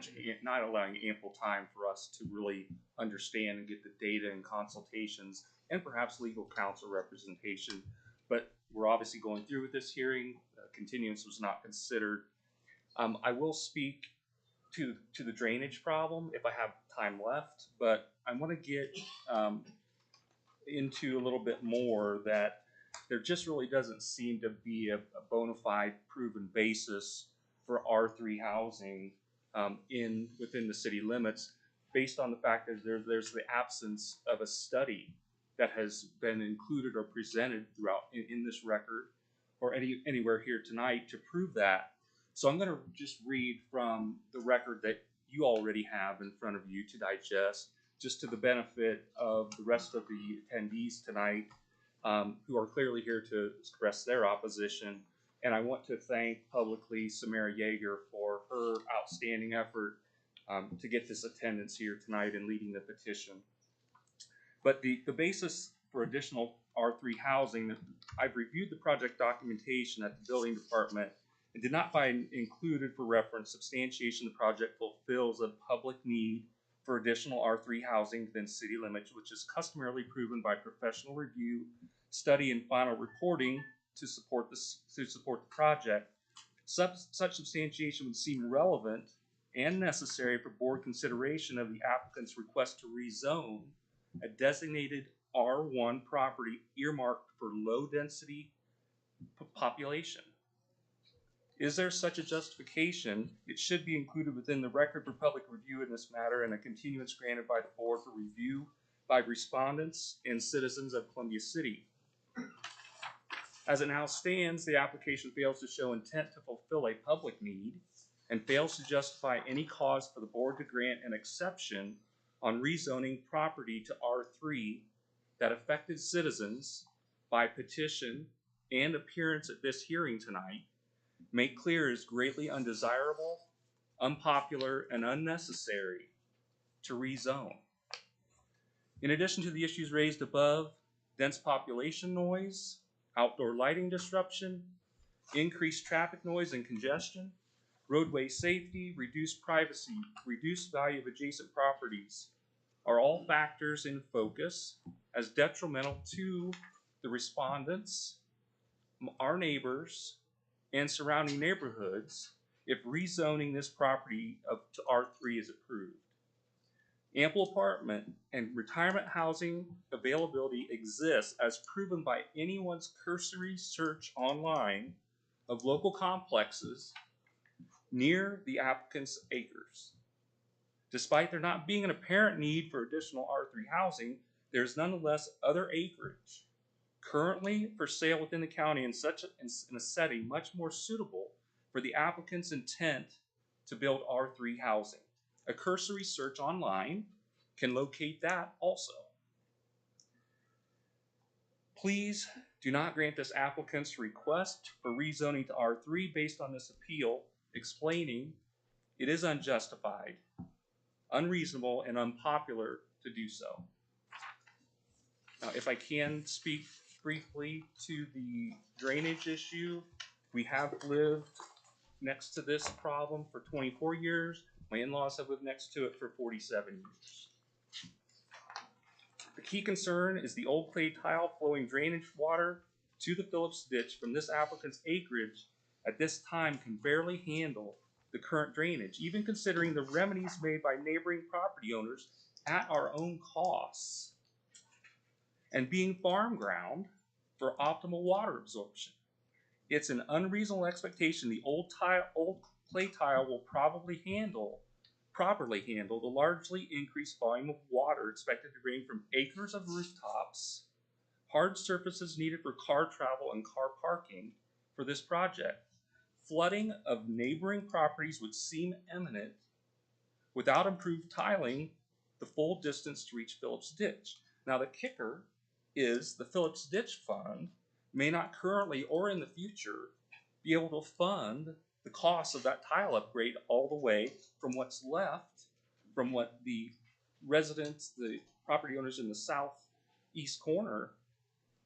ample time for us to really understand and get the data and consultations and perhaps legal counsel representation. But we're obviously going through with this hearing. Continuance was not considered. I will speak to the drainage problem if I have time left, but I want to get into a little bit more that there just really doesn't seem to be a bona fide proven basis for R3 housing within the city limits, based on the fact that there's the absence of a study that has been included or presented throughout in this record or anywhere here tonight to prove that. So I'm going to just read from the record that you already have in front of you to digest, just to the benefit of the rest of the attendees tonight who are clearly here to express their opposition. And I want to thank publicly Samara Yeager for her outstanding effort to get this attendance here tonight and leading the petition. But the basis for additional R3 housing, I've reviewed the project documentation at the building department and did not find included for reference substantiation the project fulfills a public need for additional R3 housing within city limits, which is customarily proven by professional review, study, and final reporting to support the project. Such substantiation would seem relevant and necessary for board consideration of the applicant's request to rezone a designated R1 property earmarked for low density population. Is there such a justification? It should be included within the record for public review in this matter and a continuance granted by the board for review by respondents and citizens of Columbia City. As it now stands, the application fails to show intent to fulfill a public need and fails to justify any cause for the board to grant an exception on rezoning property to R3 that affected citizens by petition and appearance at this hearing tonight make clear is greatly undesirable, unpopular, and unnecessary to rezone. In addition to the issues raised above, dense population noise, outdoor lighting disruption, increased traffic noise and congestion, roadway safety, reduced privacy, reduced value of adjacent properties are all factors in focus as detrimental to the respondents, our neighbors, and surrounding neighborhoods if rezoning this property to R3 is approved. Ample apartment and retirement housing availability exists as proven by anyone's cursory search online of local complexes near the applicant's acres. Despite there not being an apparent need for additional R3 housing, there's nonetheless other acreage currently for sale within the county in a setting much more suitable for the applicant's intent to build R3 housing. A cursory search online can locate that also. Please do not grant this applicant's request for rezoning to R3 based on this appeal, explaining it is unjustified, unreasonable, and unpopular to do so. Now, if I can speak briefly to the drainage issue, we have lived next to this problem for 24 years. My in-laws have lived next to it for 47 years. The key concern is the old clay tile flowing drainage water to the Phillips ditch from this applicant's acreage at this time can barely handle the current drainage, even considering the remedies made by neighboring property owners at our own costs and being farm ground for optimal water absorption. It's an unreasonable expectation the old clay tile will probably handle properly handle the largely increased volume of water expected to drain from acres of rooftops, hard surfaces needed for car travel and car parking for this project. Flooding of neighboring properties would seem imminent without improved tiling the full distance to reach Phillips Ditch. Now the kicker is the Phillips Ditch Fund may not currently or in the future be able to fund the cost of that tile upgrade all the way from what's left, from what the residents, the property owners in the southeast corner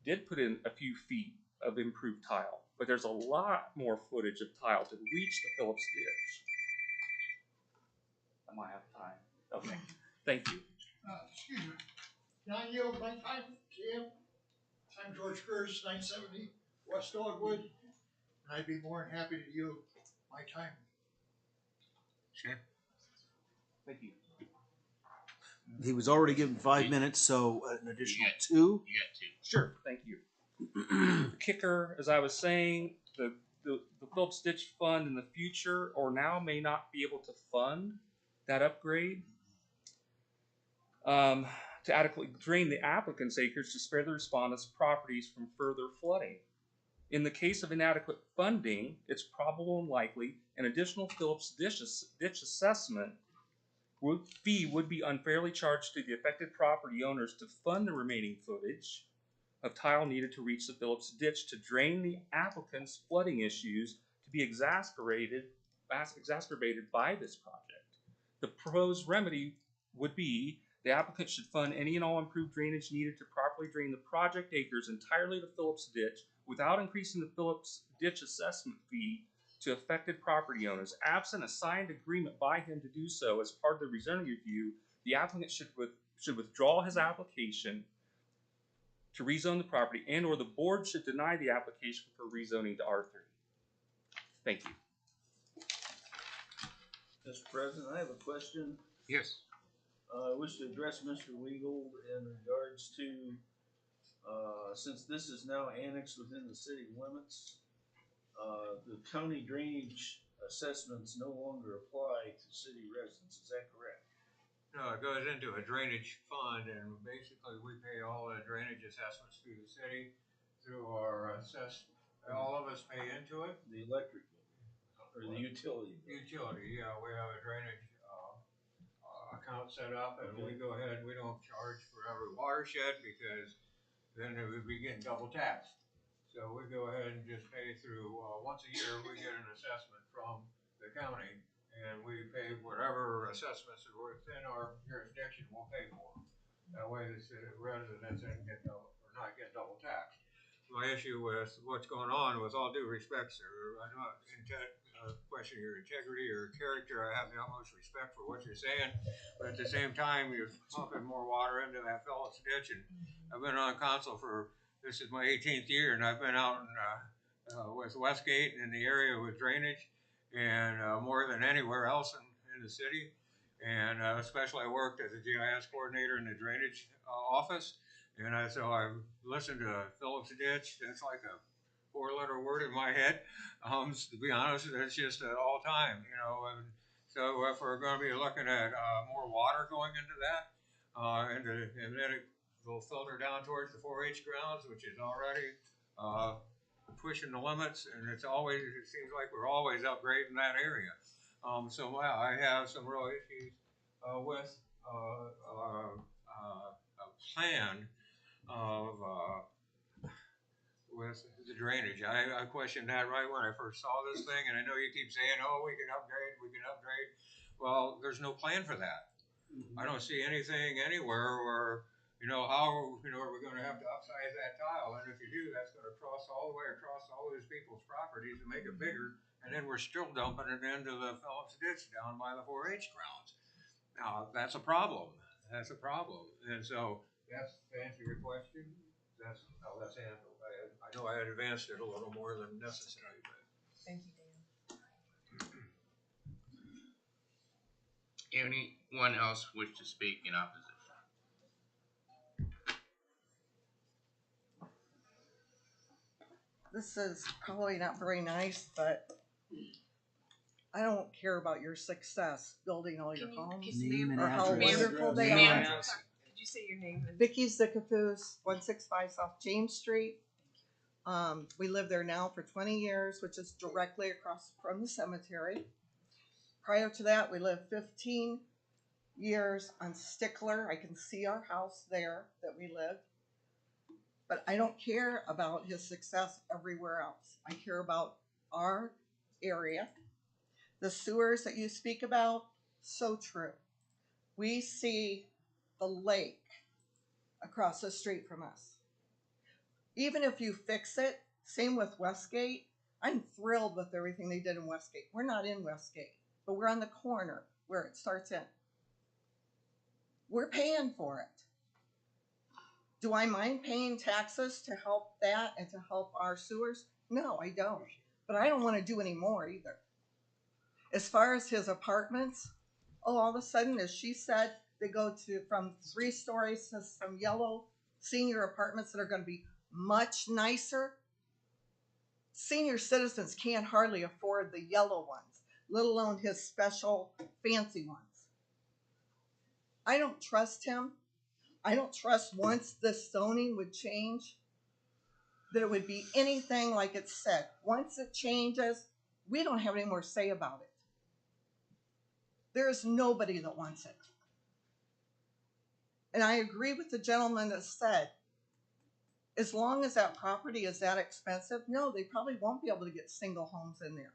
did put in a few feet of improved tile. But there's a lot more footage of tile to reach the Phillips Ditch. I might have time. Okay, thank you. Excuse me. Can I yield my time to him? I'm George Curtis, 970 West Dogwood, and I'd be more than happy to yield my time. Sure. Thank you. He was already given 5 minutes, so an additional 2. You got 2. Sure, thank you. The kicker, as I was saying, the Phillips Ditch Fund in the future or now may not be able to fund that upgrade to adequately drain the applicant's acres to spare the respondents' properties from further flooding. In the case of inadequate funding, it's probable and likely an additional Phillips ditch assessment fee would be unfairly charged to the affected property owners to fund the remaining footage of tile needed to reach the Phillips Ditch to drain the applicant's flooding issues to be exacerbated by this project. The proposed remedy would be the applicant should fund any and all improved drainage needed to properly drain the project acres entirely to Phillips Ditch without increasing the Phillips Ditch assessment fee to affected property owners. Absent a signed agreement by him to do so as part of the rezoning review, the applicant should withdraw his application to rezone the property, and or the board should deny the application for rezoning to R3. Thank you. Mr. President, I have a question. Yes. I wish to address Mr. Weigel in regards to, since this is now annexed within the city limits, the county drainage assessments no longer apply to city residents. Is that correct? No, it goes into a drainage fund, and basically we pay all the drainage assessments through the city, through our all of us pay into it. The electric bill, or the utility bill? Utility, yeah, we have a drainage account set up, and we go ahead, we don't charge for every watershed because then it would be getting double taxed. So we go ahead and just pay through, once a year, we get an assessment from the county, and we pay whatever assessments are within our jurisdiction, we'll pay for. That way the residents don't get not get double taxed. My issue with what's going on, with all due respect, sir, I don't question your integrity or character. I have the utmost respect for what you're saying, but at the same time, you're pumping more water into that Phillips Ditch, and I've been on council for, this is my 18th year, and I've been out with Westgate in the area with drainage, and more than anywhere else in the city, and especially I worked as a GIS coordinator in the drainage office, and so I've listened to Phillips Ditch. That's like a 4-letter word in my head. To be honest, it's just all time, you know. And so if we're going to be looking at more water going into that, and then it will filter down towards the 4-H grounds, which is already pushing the limits, and it seems like we're always upgrading that area. So wow, I have some real issues with a plan of with the drainage. I questioned that right when I first saw this thing, and I know you keep saying, oh, we can upgrade. Well, there's no plan for that. I don't see anything anywhere where, how, are we going to have to upsize that tile? And if you do, that's going to cross all the way across all these people's properties and make it bigger, and then we're still dumping it into the Phillips Ditch down by the 4-H grounds. Now, that's a problem. And so, that's to answer your question. That's how that's handled. I know I had advanced it a little more than necessary, but. Thank you, Dan. Anyone else wish to speak in opposition? This is probably not very nice, but I don't care about your success building all your homes Name and or how address. wonderful they Name are. and address. Could you say your name? Vicky Zickgraf, 165 South James Street. We live there now for 20 years, which is directly across from the cemetery. Prior to that, we lived 15 years on Stickler. I can see our house there that we lived. But I don't care about his success everywhere else. I care about our area. The sewers that you speak about, so true. We see the lake across the street from us. Even if you fix it, same with Westgate, I'm thrilled with everything they did in Westgate. We're not in Westgate, but we're on the corner where it starts in. We're paying for it. Do I mind paying taxes to help that and to help our sewers? No, I don't. But I don't want to do any more either. As far as his apartments, all of a sudden, as she said, they go to from 3 stories to some yellow senior apartments that are going to be much nicer. Senior citizens can't hardly afford the yellow ones, let alone his special fancy ones. I don't trust him. I don't trust once this zoning would change that it would be anything like it said. Once it changes, we don't have any more say about it. There is nobody that wants it. And I agree with the gentleman that said, as long as that property is that expensive, no, they probably won't be able to get single homes in there.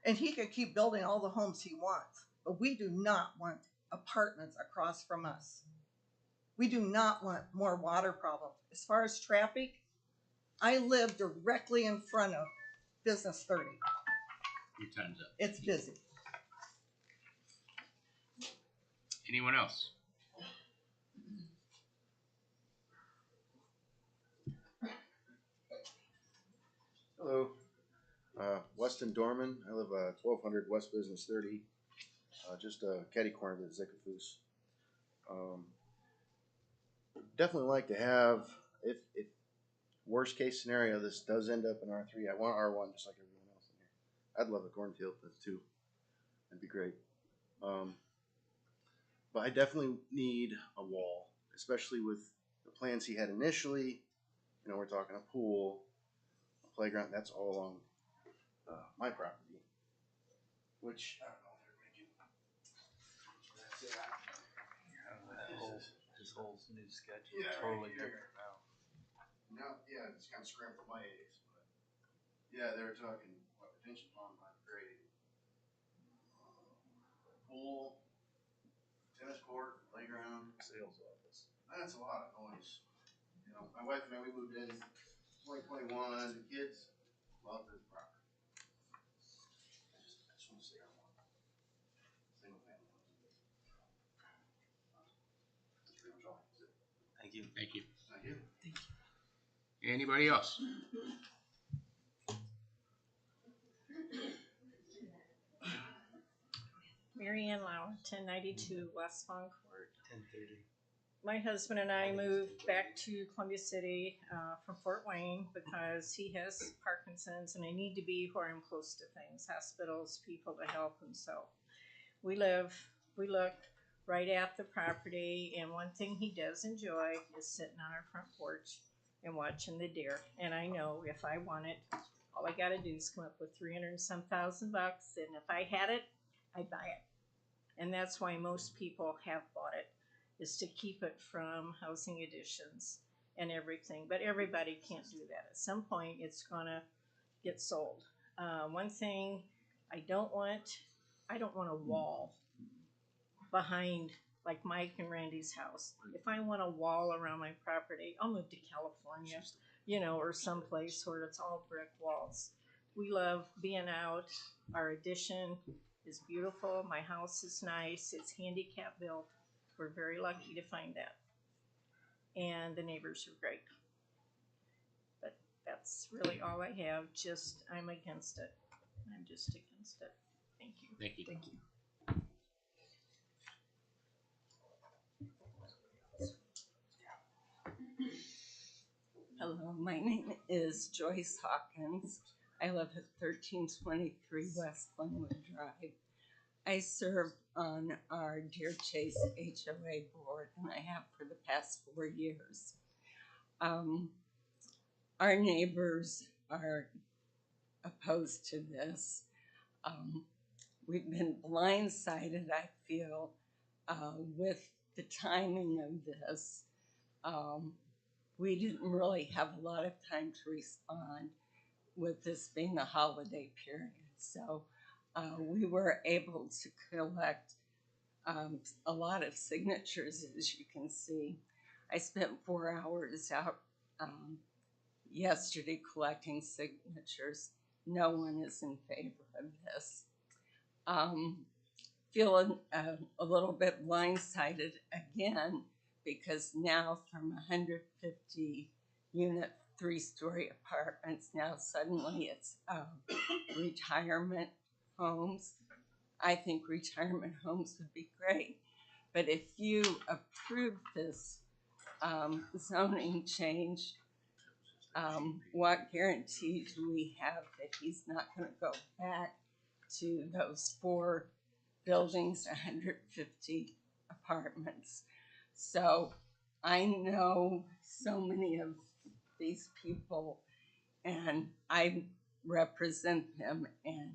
And he could keep building all the homes he wants, but we do not want apartments across from us. We do not want more water problems. As far as traffic, I live directly in front of Business 30. Your time's up. It's busy. Anyone else? Hello, Weston Dorman. I live 1200 West Business 30, just catty corner to the Zickgraf. Definitely like to have, if worst case scenario, this does end up in R3. I want R1 just like everyone else in here. I'd love a cornfield too. That'd be great. But I definitely need a wall, especially with the plans he had initially. You know, we're talking a pool, a playground. That's all along my property, which I don't know if they're making. His whole new sketch is totally different now. No, yeah, it's kind of scrambled my eggs, but yeah, they were talking what retention pond might grade, pool, tennis court, playground, Sales office. That's a lot of noise. You know, my wife and I, we moved in 2021. The kids love this property. I just want to say I want single family. That's pretty much all I can say. Thank you. Thank you. Thank you. Anybody else? Mary Ann Lauer, 1092 West Fawn Court. 10:30. My husband and I moved back to Columbia City from Fort Wayne because he has Parkinson's and I need to be where I'm close to things, hospitals, people to help himself. We look right at the property, and one thing he does enjoy is sitting on our front porch and watching the deer. And I know if I want it, all I gotta do is come up with 300 and some thousand bucks, and if I had it, I'd buy it. And that's why most people have bought it, is to keep it from housing additions and everything. But everybody can't do that. At some point, it's gonna get sold. One thing I don't want a wall behind like Mike and Randy's house. If I want a wall around my property, I'll move to California, you know, or someplace where it's all brick walls. We love being out. Our addition is beautiful. My house is nice. It's handicap built. We're very lucky to find that. And the neighbors are great. But that's really all I have. Just, I'm against it. I'm just against it. Thank you. Thank you. Thank you. Hello, my name is Joyce Hawkins. I live at 1323 West Glenwood Drive. I serve on our Deer Chase HOA board, and I have for the past 4 years. Our neighbors are opposed to this. We've been blindsided, I feel, with the timing of this. We didn't really have a lot of time to respond with this being the holiday period. So we were able to collect a lot of signatures, as you can see. I spent 4 hours out yesterday collecting signatures. No one is in favor of this. Feeling a little bit blindsided again, because now from 150 unit 3-story apartments, now suddenly it's retirement homes. I think retirement homes would be great, but if you approve this zoning change, what guarantee do we have that he's not going to go back to those 4 buildings, 150 apartments? So I know so many of these people, and I represent them, and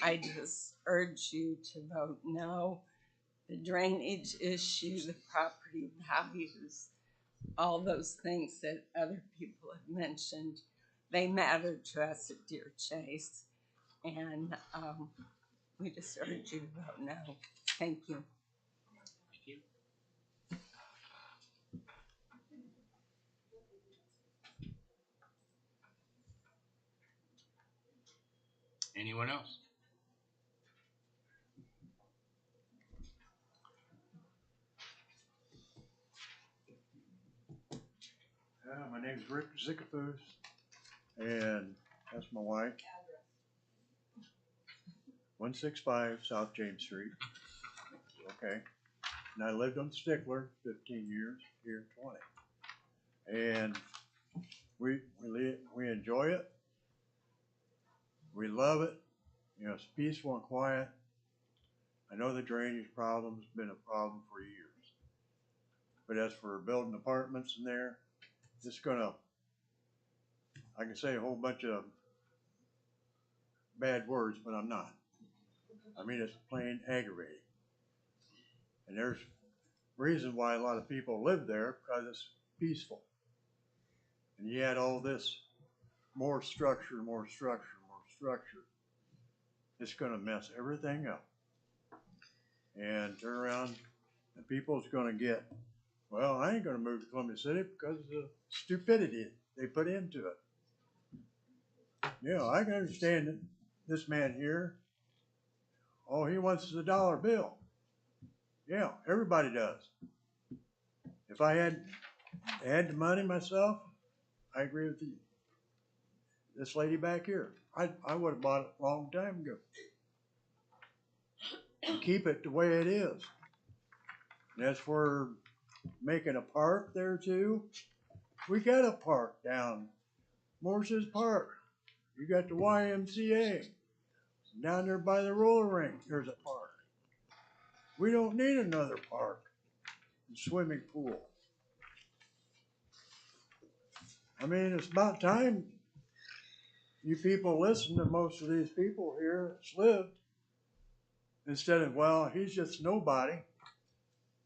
I just urge you to vote no. The drainage issue, the property values, all those things that other people have mentioned, they matter to us at Deer Chase, and we just urge you to vote no. Thank you. Thank you. Anyone else? My name's Rick Zickgraf, and that's my wife. 165 South James Street. Okay. And I lived on Stickler 15 years, here 20. And we enjoy it. We love it. You know, it's peaceful and quiet. I know the drainage problem's been a problem for years. But as for building apartments in there, it's gonna, I can say a whole bunch of bad words, but I'm not. I mean, it's plain aggravating. And there's reason why a lot of people live there, because it's peaceful. And you add all this more structure, more structure, more structure, it's gonna mess everything up. And turn around, and people's gonna get, well, I ain't gonna move to Columbia City because of the stupidity they put into it. You know, I can understand that this man here, all he wants is a dollar bill. Yeah, everybody does. If I had the money myself, I agree with you. This lady back here, I would have bought it a long time ago. And keep it the way it is. And as for making a park there too, we got a park down Morse's Park. You got the YMCA. Down there by the roller rink, there's a park. We don't need another park and swimming pool. I mean, it's about time you people listen to most of these people here that's lived, instead of, well, he's just nobody.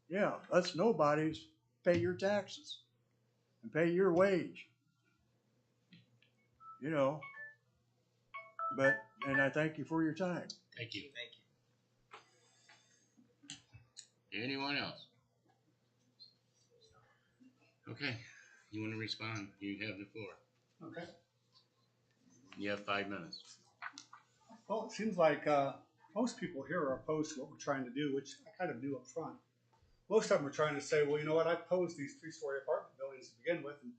Yeah, us nobodies pay your taxes and pay your wage. You know, but, and I thank you for your time. Thank you. Thank you. Anyone else? Okay, you want to respond? You have the floor. Okay. You have 5 minutes. Well, it seems like most people here are opposed to what we're trying to do, which I kind of knew up front. Most of them are trying to say, well, you know what, I opposed these 3-story apartment buildings to begin with, and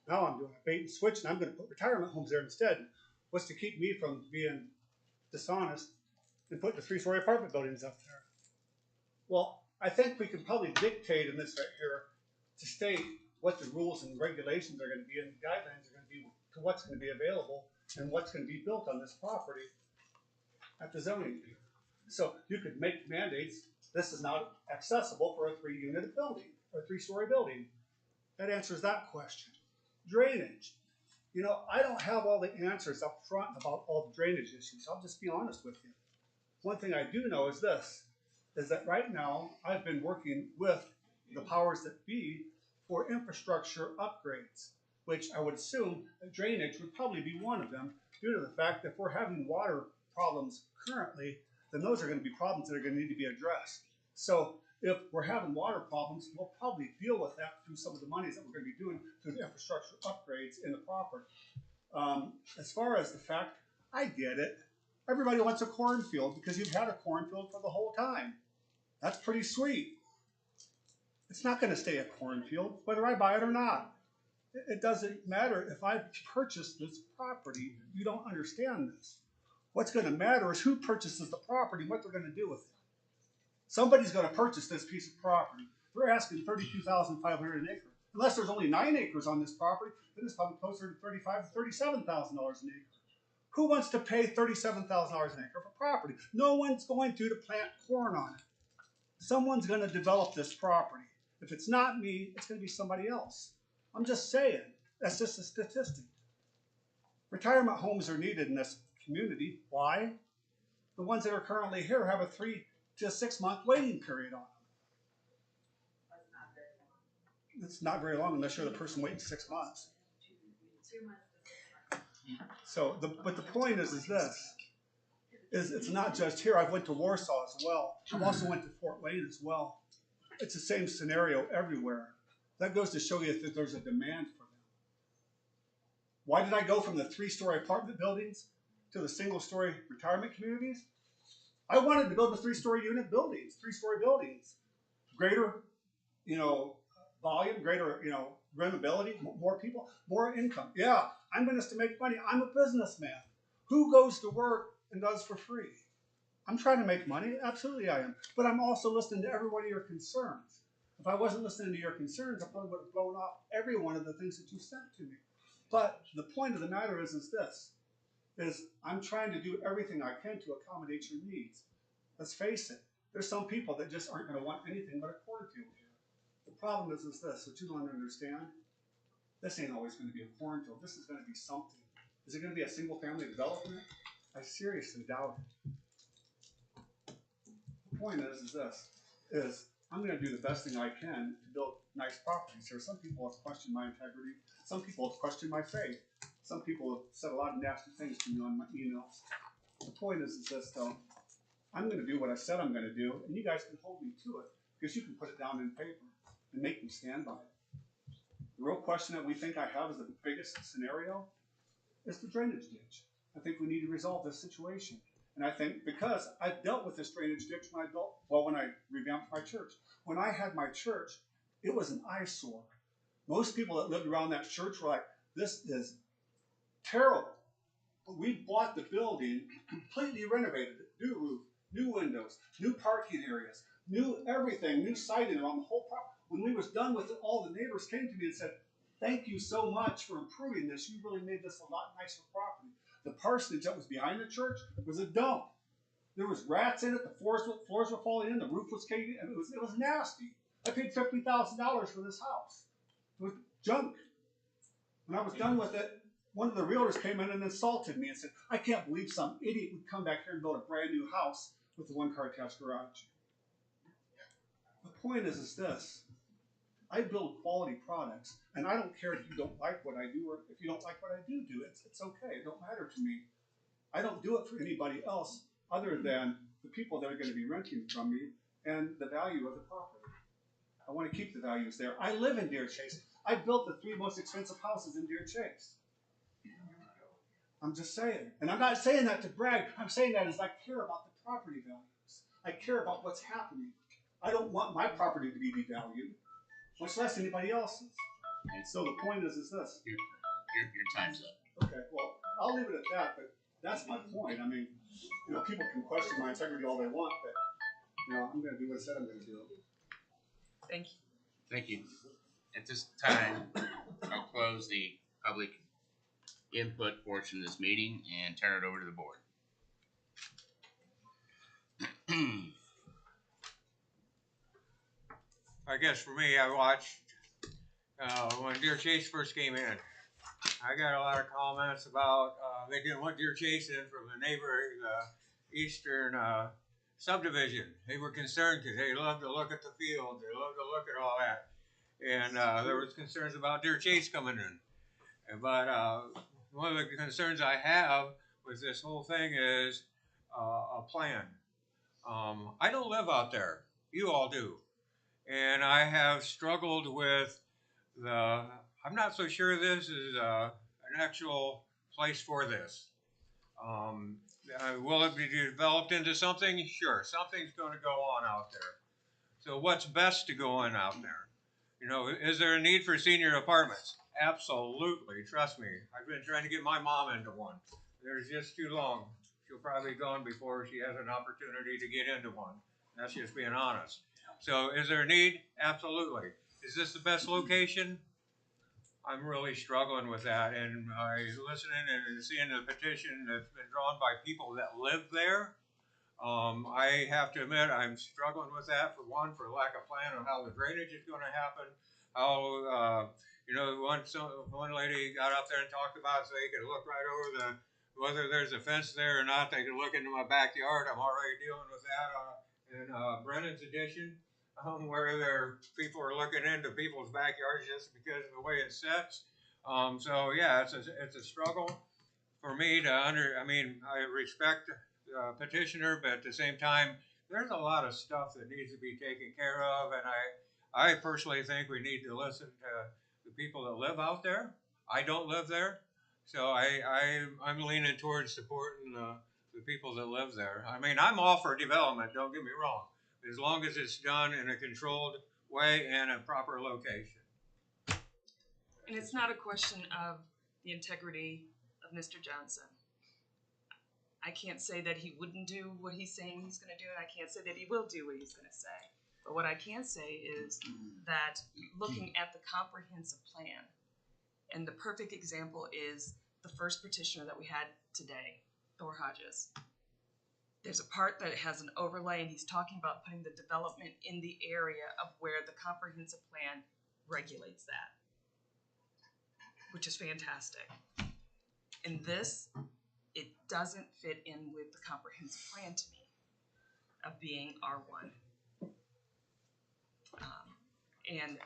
now I'm doing a bait and switch, and I'm going to put retirement homes there instead. What's to keep me from being dishonest and put the 3-story apartment buildings up there? Well, I think we can probably dictate in this right here to state what the rules and regulations are going to be and the guidelines are going to be to what's going to be available and what's going to be built on this property at the zoning. So you could make mandates. This is not accessible for a 3-unit building or a 3-story building. That answers that question. Drainage. You know, I don't have all the answers up front about all the drainage issues. I'll just be honest with you. One thing I do know is this, is that right now I've been working with the powers that be for infrastructure upgrades, which I would assume drainage would probably be one of them, due to the fact that if we're having water problems currently, then those are going to be problems that are going to need to be addressed. So if we're having water problems, we'll probably deal with that through some of the monies that we're going to be doing through the infrastructure upgrades in the property. As far as the fact, I get it. Everybody wants a cornfield because you've had a cornfield for the whole time. That's pretty sweet. It's not going to stay a cornfield, whether I buy it or not. It doesn't matter if I purchase this property. You don't understand this. What's going to matter is who purchases the property and what they're going to do with it. Somebody's going to purchase this piece of property. They're asking $32,500 an acre. Unless there's only 9 acres on this property, then it's probably closer to $35,000 to $37,000 an acre. Who wants to pay $37,000 an acre for property? No one's going to plant corn on it. Someone's going to develop this property. If it's not me, it's going to be somebody else. I'm just saying. That's just a statistic. Retirement homes are needed in this community. Why? The ones that are currently here have a 3 to 6 month waiting period on them. It's not very long unless you're the person waiting 6 months. So, but the point is this, is it's not just here. I've went to Warsaw as well. I've also went to Fort Wayne as well. It's the same scenario everywhere. That goes to show you that there's a demand for them. Why did I go from the 3-story apartment buildings to the single-story retirement communities? I wanted to build the 3-story unit buildings, 3-story buildings. Greater, volume, greater, rentability, more people, more income. Yeah, I'm in this to make money. I'm a businessman. Who goes to work and does for free? I'm trying to make money. Absolutely I am. But I'm also listening to every one of your concerns. If I wasn't listening to your concerns, I probably would have blown off every one of the things that you sent to me. But the point of the matter is this, is I'm trying to do everything I can to accommodate your needs. Let's face it, there's some people that just aren't going to want anything but a cornfield here. The problem is this, what you don't understand, this ain't always going to be a cornfield. This is going to be something. Is it going to be a single-family development? I seriously doubt it. The point is this, I'm going to do the best thing I can to build nice properties here. Some people have questioned my integrity. Some people have questioned my faith. Some people have said a lot of nasty things to me on my emails. The point is this, though. I'm going to do what I said I'm going to do, and you guys can hold me to it, because you can put it down in paper and make me stand by it. The real question that we think I have is the biggest scenario is the drainage ditch. I think we need to resolve this situation. And I think because I've dealt with this drainage ditch when I revamped my church. When I had my church, it was an eyesore. Most people that lived around that church were like, this is terrible. But we bought the building, completely renovated it, new roof, new windows, new parking areas, new everything, new siding around the whole property. When we was done with it, all the neighbors came to me and said, thank you so much for improving this. You really made this a lot nicer property. The parsonage that was behind the church was a dump. There was rats in it. The floors were falling in. The roof was caving in. It was nasty. I paid $50,000 for this house. It was junk. When I was done with it, one of the realtors came in and insulted me and said, I can't believe some idiot would come back here and build a brand new house with a 1-car attached garage. The point is this. I build quality products, and I don't care if you don't like what I do or if you don't like what I do. It's okay. It don't matter to me. I don't do it for anybody else other than the people that are going to be renting from me and the value of the property. I want to keep the values there. I live in Deer Chase. I built the 3 most expensive houses in Deer Chase. I'm just saying. And I'm not saying that to brag. I'm saying that as I care about the property values. I care about what's happening. I don't want my property to be devalued, much less anybody else's. And so the point is this. Your time's up. Okay, well, I'll leave it at that, but that's my point. I mean, people can question my integrity all they want, but, I'm going to do what I said I'm going to do. Thank you. Thank you. At this time, I'll close the public input portion of this meeting and turn it over to the board. I guess for me, I watched when deer chase first came in. I got a lot of comments about they didn't want deer chasing from the neighboring eastern subdivision. They were concerned because they love to look at the field. They love to look at all that. And there was concerns about deer chase coming in. But one of the concerns I have with this whole thing is a plan. I don't live out there. You all do. And I have struggled with I'm not so sure this is an actual place for this. Will it be developed into something? Sure, something's going to go on out there. So what's best to go on out there? You know, is there a need for senior apartments? Absolutely, trust me. I've been trying to get my mom into one. There's just too long. She'll probably be gone before she has an opportunity to get into one. That's just being honest. So is there a need? Absolutely. Is this the best location? I'm really struggling with that. And I listening and seeing the petition that's been drawn by people that live there. I have to admit I'm struggling with that for lack of plan on how the drainage is going to happen. How you know, one lady got up there and talked about so they could look right over whether there's a fence there or not. They could look into my backyard. I'm already dealing with that in Brennan's addition. Where people are looking into people's backyards just because of the way it sets. So yeah, it's a struggle for me to I mean, I respect the petitioner, but at the same time, there's a lot of stuff that needs to be taken care of, and I personally think we need to listen to the people that live out there. I don't live there, so I'm leaning towards supporting the people that live there. I mean, I'm all for development. Don't get me wrong. As long as it's done in a controlled way and a proper location. And it's not a question of the integrity of Mr. Johnson. I can't say that he wouldn't do what he's saying he's going to do, and I can't say that he will do what he's going to say. But what I can say is that looking at the comprehensive plan, and the perfect example is the first petitioner that we had today, Thor Hodges. There's a part that has an overlay, and he's talking about putting the development in the area of where the comprehensive plan regulates that, which is fantastic. In this, it doesn't fit in with the comprehensive plan to me of being R1. And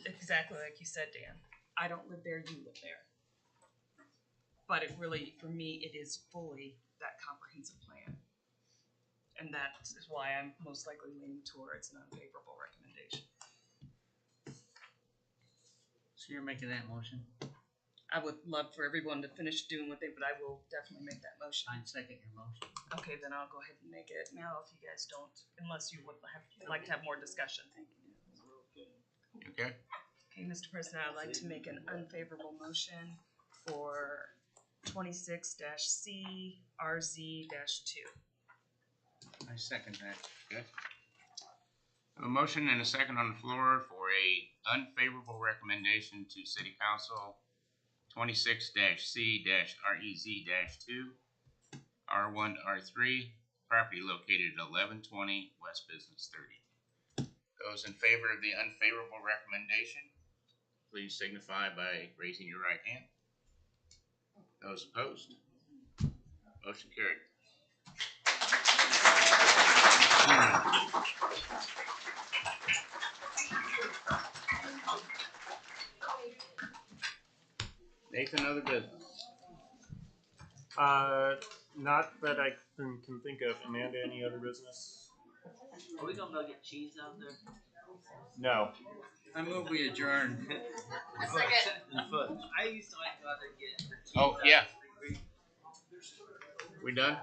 exactly like you said, Dan, I don't live there, you live there. But it really, for me, it is fully that comprehensive plan. And that is why I'm most likely leaning towards an unfavorable recommendation. So you're making that motion? I would love for everyone to finish doing what but I will definitely make that motion. I'd second your motion. Okay, then I'll go ahead and make it now if you guys don't, unless you would like to have more discussion. Okay. Okay, Mr. President, I'd like to make an unfavorable motion for 26-C RZ-2. I second that. Okay. A motion and a second on the floor for a unfavorable recommendation to City Council 26-C REZ-2 R1 R3 property located at 1120 West Business 30. Those in favor of the unfavorable recommendation, please signify by raising your right hand. Those opposed, motion carried. Nathan, other business? Not that I can think of. Amanda, any other business? Are we gonna go get cheese out there? No. I move we adjourn. Second. I used to like to go out there and get cheese. Oh, yeah. We done?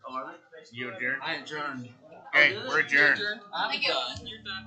Oh, are we? You adjourned? I adjourned. Okay, we're adjourned. I'm done. You're done.